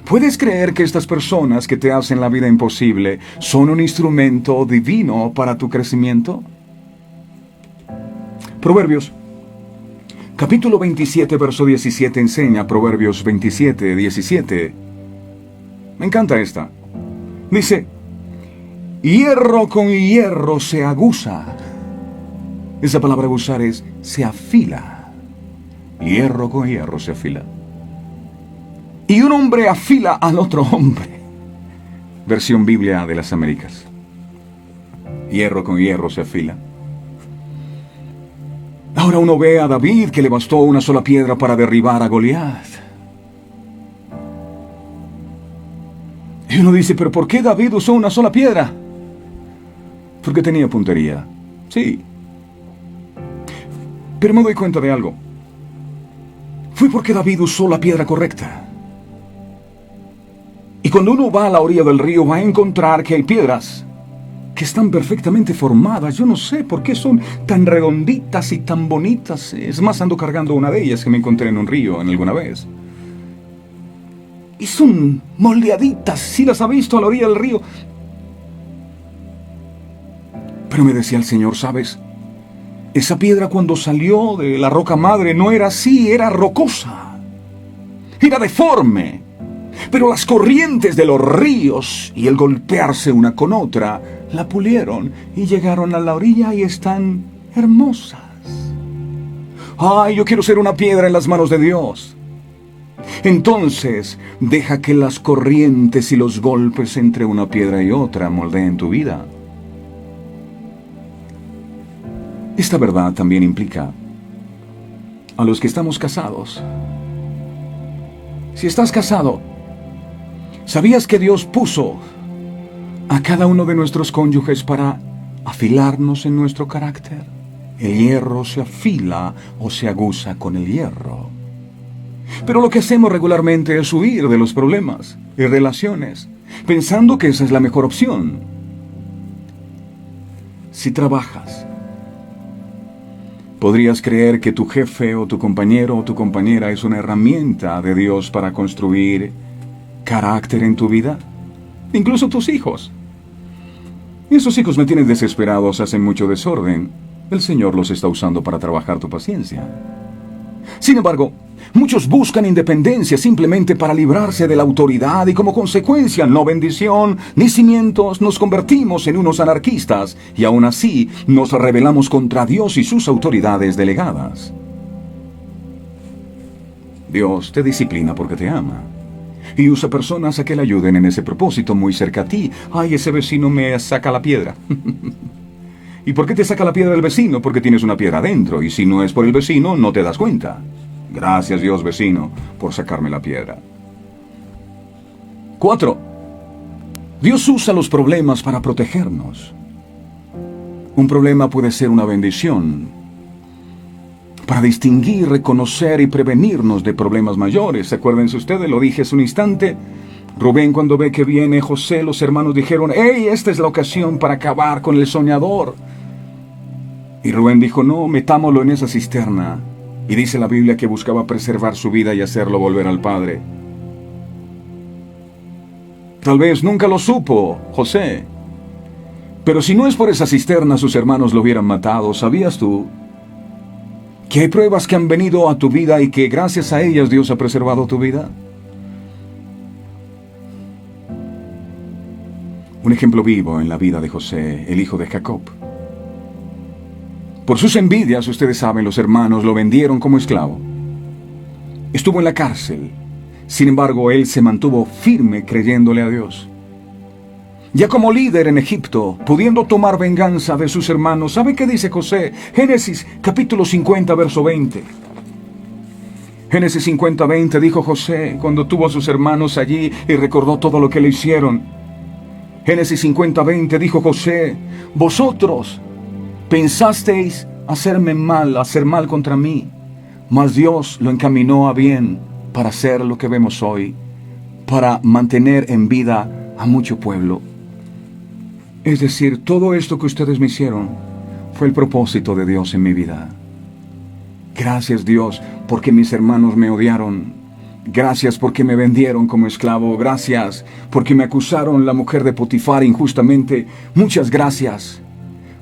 ¿Puedes creer que estas personas que te hacen la vida imposible son un instrumento divino para tu crecimiento? Proverbios, capítulo 27, verso 17 enseña, Proverbios 27, 17. Me encanta esta. Dice, hierro con hierro se aguza. Esa palabra aguzar es se afila. Hierro con hierro se afila. Y un hombre afila al otro hombre. Versión Biblia de las Américas. Hierro con hierro se afila. Ahora uno ve a David que le bastó una sola piedra para derribar a Goliat. Y uno dice, ¿pero por qué David usó una sola piedra? Porque tenía puntería. Sí. Pero me doy cuenta de algo. Fue porque David usó la piedra correcta. Y cuando uno va a la orilla del río va a encontrar que hay piedras que están perfectamente formadas. Yo no sé por qué son tan redonditas y tan bonitas. Es más, ando cargando una de ellas que me encontré en un río en alguna vez. Y son moldeaditas. ¿Sí las ha visto a la orilla del río? Pero me decía el Señor, ¿sabes? Esa piedra cuando salió de la roca madre no era así, era rocosa. Era deforme. Pero las corrientes de los ríos y el golpearse una con otra la pulieron y llegaron a la orilla y están hermosas. ¡Ay, yo quiero ser una piedra en las manos de Dios! Entonces, deja que las corrientes y los golpes entre una piedra y otra moldeen tu vida. Esta verdad también implica a los que estamos casados. Si estás casado, ¿sabías que Dios puso a cada uno de nuestros cónyuges para afilarnos en nuestro carácter? El hierro se afila o se aguza con el hierro. Pero lo que hacemos regularmente es huir de los problemas y relaciones, pensando que esa es la mejor opción. Si trabajas, ¿podrías creer que tu jefe o tu compañero o tu compañera es una herramienta de Dios para construir carácter en tu vida? Incluso tus hijos. Esos hijos me tienen desesperados, hacen mucho desorden. El Señor los está usando para trabajar tu paciencia. Sin embargo, muchos buscan independencia simplemente para librarse de la autoridad y como consecuencia, no bendición ni cimientos, nos convertimos en unos anarquistas y aún así nos rebelamos contra Dios y sus autoridades delegadas. Dios te disciplina porque te ama y usa personas a que le ayuden en ese propósito muy cerca a ti. Ay, ese vecino me saca la piedra. ¿Y por qué te saca la piedra el vecino? Porque tienes una piedra adentro, y si no es por el vecino, no te das cuenta. Gracias Dios, vecino, por sacarme la piedra. 4. Dios usa los problemas para protegernos. Un problema puede ser una bendición para distinguir, reconocer y prevenirnos de problemas mayores. Acuérdense ustedes, lo dije hace un instante. Rubén, cuando ve que viene José, los hermanos dijeron, ¡hey, esta es la ocasión para acabar con el soñador! Y Rubén dijo, no, metámoslo en esa cisterna. Y dice la Biblia que buscaba preservar su vida y hacerlo volver al Padre. Tal vez nunca lo supo José. Pero si no es por esa cisterna, sus hermanos lo hubieran matado. ¿Sabías tú que hay pruebas que han venido a tu vida y que gracias a ellas Dios ha preservado tu vida? Un ejemplo vivo en la vida de José, el hijo de Jacob. Por sus envidias, ustedes saben, los hermanos lo vendieron como esclavo. Estuvo en la cárcel. Sin embargo, él se mantuvo firme creyéndole a Dios. Ya como líder en Egipto, pudiendo tomar venganza de sus hermanos, ¿sabe qué dice José? Génesis capítulo 50, verso 20. Génesis 50, 20 dijo José cuando tuvo a sus hermanos allí y recordó todo lo que le hicieron. Génesis 50, 20 dijo José, vosotros pensasteis hacer mal contra mí, mas Dios lo encaminó a bien para hacer lo que vemos hoy, para mantener en vida a mucho pueblo. Es decir, todo esto que ustedes me hicieron Fue el propósito de Dios en mi vida. Gracias, Dios, porque mis hermanos me odiaron. Gracias porque me vendieron como esclavo. Gracias porque me acusaron la mujer de Potifar injustamente. Muchas gracias.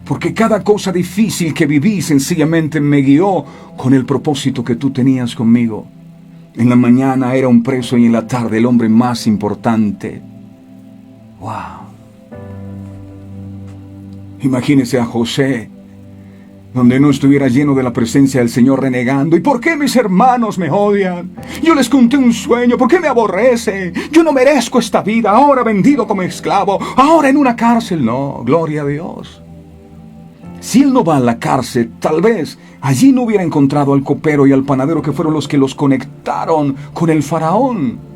Porque cada cosa difícil que viví sencillamente me guió con el propósito que tú tenías conmigo. En la mañana era un preso y en la tarde el hombre más importante. ¡Wow! Imagínese a José, donde no estuviera lleno de la presencia del Señor, renegando. ¿Y por qué mis hermanos me odian? Yo les conté un sueño. ¿Por qué me aborrecen? Yo no merezco esta vida. Ahora vendido como esclavo. Ahora en una cárcel. No, gloria a Dios. Si él no va a la cárcel, tal vez allí no hubiera encontrado al copero y al panadero, que fueron los que los conectaron con el faraón.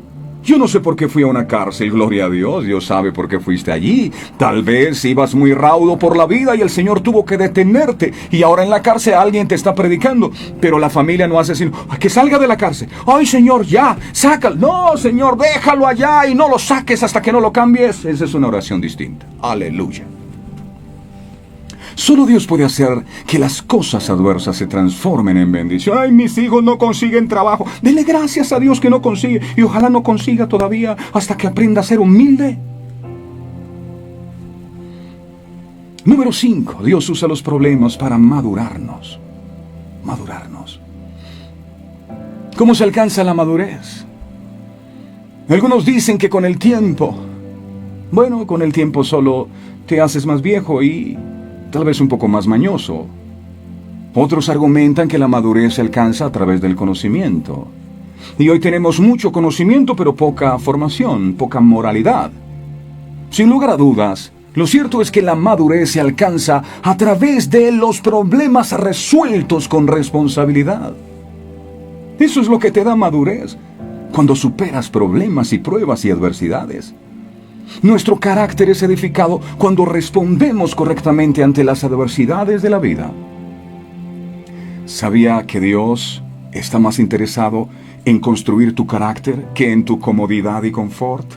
Yo no sé por qué fui a una cárcel, gloria a Dios. Dios sabe por qué fuiste allí. Tal vez ibas muy raudo por la vida y el Señor tuvo que detenerte. Y ahora en la cárcel alguien te está predicando. Pero la familia no hace sino, que salga de la cárcel. ¡Ay, Señor, ya! ¡Sácalo! No, Señor, déjalo allá y no lo saques hasta que no lo cambies. Esa es una oración distinta. Aleluya. Solo Dios puede hacer que las cosas adversas se transformen en bendición. ¡Ay, mis hijos no consiguen trabajo! Dele gracias a Dios que no consigue. Y ojalá no consiga todavía hasta que aprenda a ser humilde. Número 5. Dios usa los problemas para madurarnos. Madurarnos. ¿Cómo se alcanza la madurez? Algunos dicen que con el tiempo. Bueno, con el tiempo solo te haces más viejo y tal vez un poco más mañoso. Otros argumentan que la madurez se alcanza a través del conocimiento. Y hoy tenemos mucho conocimiento, pero poca formación, poca moralidad. Sin lugar a dudas, lo cierto es que la madurez se alcanza a través de los problemas resueltos con responsabilidad. Eso es lo que te da madurez, cuando superas problemas y pruebas y adversidades. Nuestro carácter es edificado cuando respondemos correctamente ante las adversidades de la vida. ¿Sabía que Dios está más interesado en construir tu carácter que en tu comodidad y confort?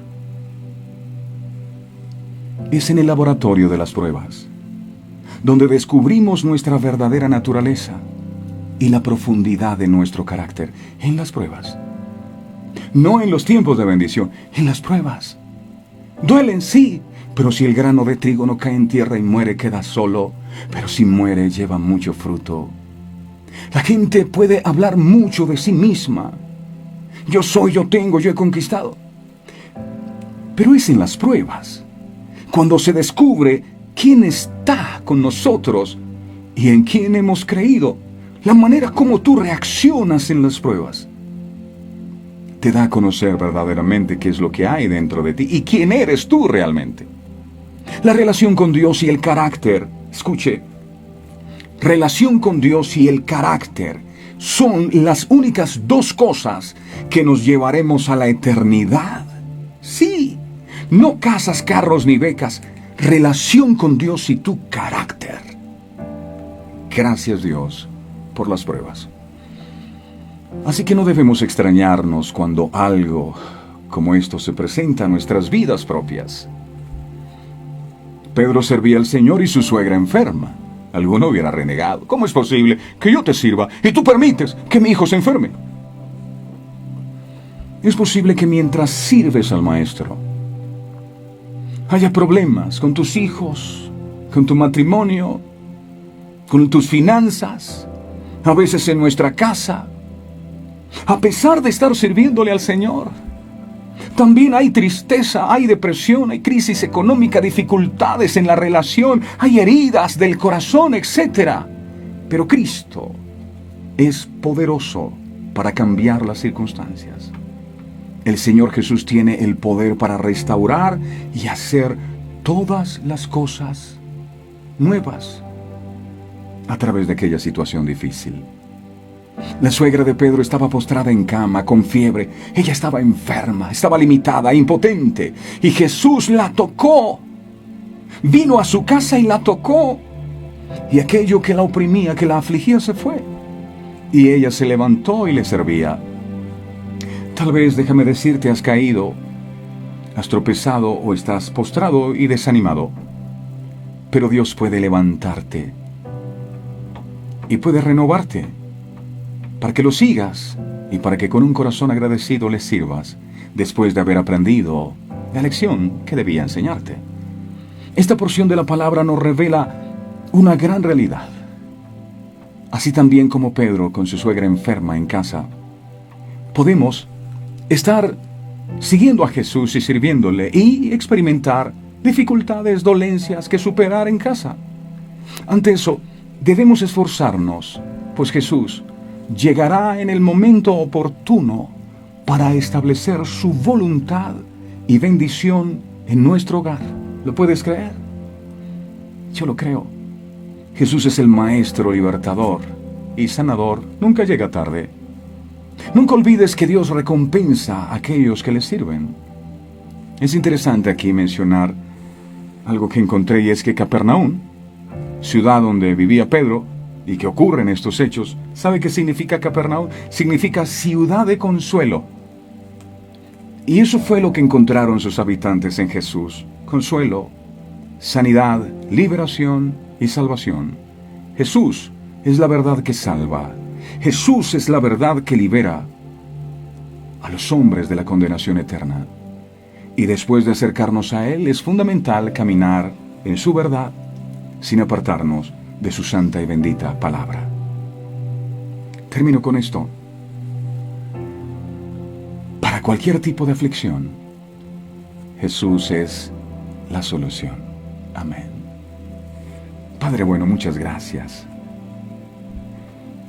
Es en el laboratorio de las pruebas, donde descubrimos nuestra verdadera naturaleza y la profundidad de nuestro carácter. En las pruebas. No en los tiempos de bendición, en las pruebas. Duelen, sí, pero si el grano de trigo no cae en tierra y muere, queda solo. Pero si muere, lleva mucho fruto. La gente puede hablar mucho de sí misma. Yo soy, yo tengo, yo he conquistado. Pero es en las pruebas, cuando se descubre quién está con nosotros y en quién hemos creído, la manera como tú reaccionas en las pruebas te da a conocer verdaderamente qué es lo que hay dentro de ti y quién eres tú realmente. La relación con Dios y el carácter, escuche, relación con Dios y el carácter son las únicas dos cosas que nos llevaremos a la eternidad. Sí, no casas, carros ni becas, relación con Dios y tu carácter. Gracias, Dios, por las pruebas. Así que no debemos extrañarnos cuando algo como esto se presenta en nuestras vidas propias. Pedro servía al Señor y su suegra enferma. Alguno hubiera renegado. ¿Cómo es posible que yo te sirva y tú permites que mi hijo se enferme? Es posible que mientras sirves al Maestro haya problemas con tus hijos, con tu matrimonio, con tus finanzas, a veces en nuestra casa. A pesar de estar sirviéndole al Señor, también hay tristeza, hay depresión, hay crisis económica, dificultades en la relación, hay heridas del corazón, etc. Pero Cristo es poderoso para cambiar las circunstancias. El Señor Jesús tiene el poder para restaurar y hacer todas las cosas nuevas a través de aquella situación difícil. La suegra de Pedro estaba postrada en cama, con fiebre. Ella estaba enferma, estaba limitada, impotente. Y Jesús la tocó. Vino a su casa y la tocó. Y aquello que la oprimía, que la afligía, se fue. Y ella se levantó y le servía. Tal vez, déjame decirte, has caído, has tropezado o estás postrado y desanimado. Pero Dios puede levantarte y puede renovarte para que lo sigas y para que con un corazón agradecido le sirvas después de haber aprendido la lección que debía enseñarte. Esta porción de la palabra nos revela una gran realidad. Así también como Pedro con su suegra enferma en casa, podemos estar siguiendo a Jesús y sirviéndole y experimentar dificultades, dolencias que superar en casa. Ante eso, debemos esforzarnos, pues Jesús llegará en el momento oportuno para establecer su voluntad y bendición en nuestro hogar. ¿Lo puedes creer? Yo lo creo. Jesús es el Maestro libertador y sanador. Nunca llega tarde. Nunca olvides que Dios recompensa a aquellos que le sirven. Es interesante aquí mencionar algo que encontré, y es que Capernaum, ciudad donde vivía Pedro y que ocurren estos hechos, ¿sabe qué significa Capernaum? Significa ciudad de consuelo. Y eso fue lo que encontraron sus habitantes en Jesús: consuelo, sanidad, liberación y salvación. Jesús es la verdad que salva. Jesús es la verdad que libera a los hombres de la condenación eterna. Y después de acercarnos a Él, es fundamental caminar en su verdad sin apartarnos de su santa y bendita palabra. Termino con esto. Para cualquier tipo de aflicción, Jesús es la solución. Amén. Padre bueno, muchas gracias.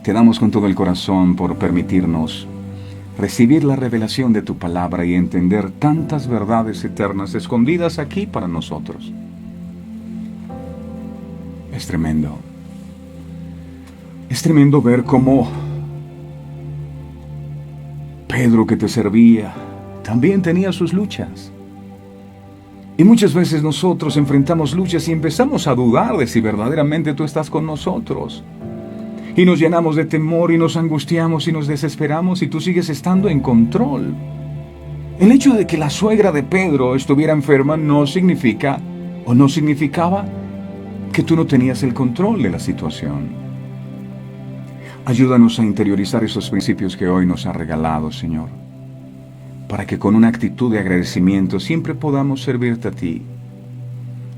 Te damos con todo el corazón por permitirnos recibir la revelación de tu palabra y entender tantas verdades eternas escondidas aquí para nosotros. Es tremendo. Es tremendo ver cómo Pedro, que te servía, también tenía sus luchas. Y muchas veces nosotros enfrentamos luchas y empezamos a dudar de si verdaderamente tú estás con nosotros. Y nos llenamos de temor y nos angustiamos y nos desesperamos, y tú sigues estando en control. El hecho de que la suegra de Pedro estuviera enferma no significa o no significaba que tú no tenías el control de la situación. Ayúdanos a interiorizar esos principios que hoy nos ha regalado, Señor, para que con una actitud de agradecimiento siempre podamos servirte a ti.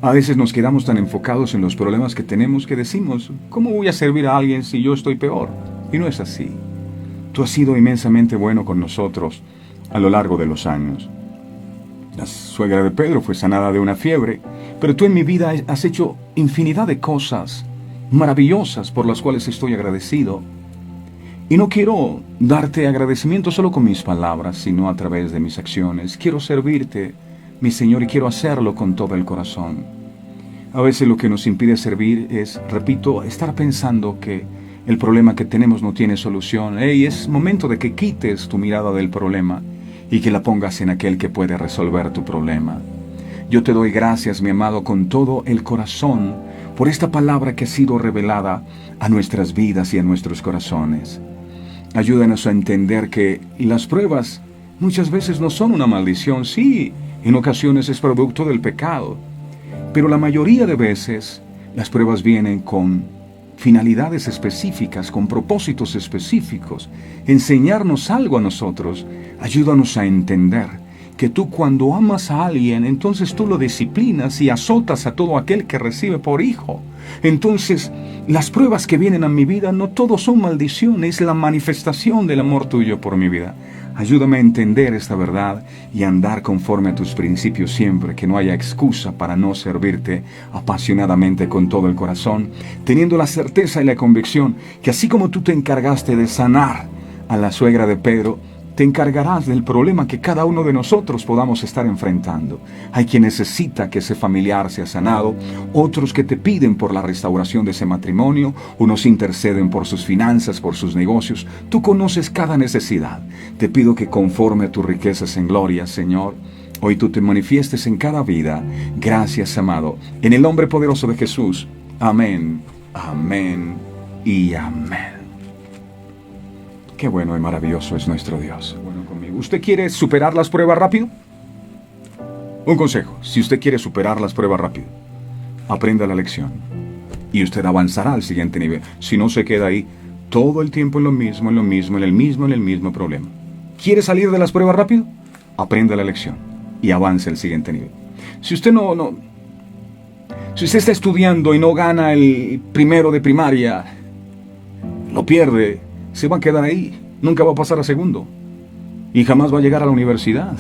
A veces nos quedamos tan enfocados en los problemas que tenemos que decimos: ¿cómo voy a servir a alguien si yo estoy peor? Y no es así. Tú has sido inmensamente bueno con nosotros a lo largo de los años. La suegra de Pedro fue sanada de una fiebre, pero tú en mi vida has hecho infinidad de cosas maravillosas por las cuales estoy agradecido. Y no quiero darte agradecimiento solo con mis palabras, sino a través de mis acciones. Quiero servirte, mi Señor, y quiero hacerlo con todo el corazón. A veces lo que nos impide servir es, repito, estar pensando que el problema que tenemos no tiene solución. Es momento de que quites tu mirada del problema y que la pongas en aquel que puede resolver tu problema. Yo te doy gracias, mi amado, con todo el corazón, por esta palabra que ha sido revelada a nuestras vidas y a nuestros corazones. Ayúdanos a entender que las pruebas muchas veces no son una maldición. Sí, en ocasiones es producto del pecado, pero la mayoría de veces las pruebas vienen con finalidades específicas, con propósitos específicos, enseñarnos algo a nosotros. Ayúdanos a entender que tú, cuando amas a alguien, entonces tú lo disciplinas y azotas a todo aquel que recibe por hijo. Entonces, las pruebas que vienen a mi vida no todos son maldiciones, es la manifestación del amor tuyo por mi vida. Ayúdame a entender esta verdad y a andar conforme a tus principios siempre, que no haya excusa para no servirte apasionadamente con todo el corazón, teniendo la certeza y la convicción que así como tú te encargaste de sanar a la suegra de Pedro, te encargarás del problema que cada uno de nosotros podamos estar enfrentando. Hay quien necesita que ese familiar sea sanado, otros que te piden por la restauración de ese matrimonio, unos interceden por sus finanzas, por sus negocios. Tú conoces cada necesidad. Te pido que conforme a tus riquezas en gloria, Señor, hoy tú te manifiestes en cada vida. Gracias, amado. En el nombre poderoso de Jesús. Amén, amén y amén. Qué bueno y maravilloso es nuestro Dios. Bueno conmigo. ¿Usted quiere superar las pruebas rápido? Un consejo: si usted quiere superar las pruebas rápido, aprenda la lección. y usted avanzará al siguiente nivel. Si no, se queda ahí todo el tiempo en lo mismo, en el mismo problema. ¿Quiere salir de las pruebas rápido? Aprenda la lección y avance al siguiente nivel. Si usted si usted está estudiando y no gana el primero de primaria, lo pierde, se va a quedar ahí, nunca va a pasar a segundo y jamás va a llegar a la universidad.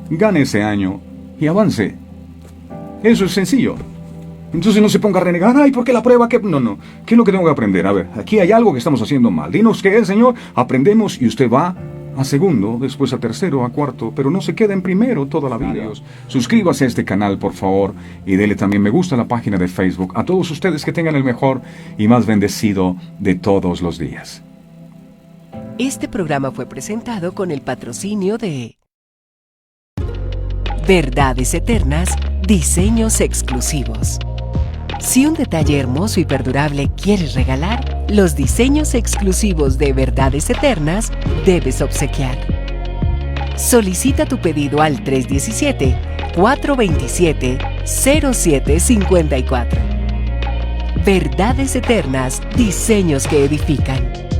Gane ese año y avance. Eso es sencillo. Entonces no se ponga a renegar, ay, ¿por qué la prueba? No. ¿Qué es lo que tengo que aprender? A ver, aquí hay algo que estamos haciendo mal. Dinos qué es, Señor. Aprendemos y usted va a segundo, después a tercero, a cuarto, pero no se queda en primero toda la vida. Suscríbase a este canal, por favor, y dele también me gusta a la página de Facebook. A todos ustedes que tengan el mejor y más bendecido de todos los días. Este programa fue presentado con el patrocinio de Verdades Eternas, diseños exclusivos. Si un detalle hermoso y perdurable quieres regalar, los diseños exclusivos de Verdades Eternas debes obsequiar. Solicita tu pedido al 317-427-0754. Verdades Eternas, diseños que edifican.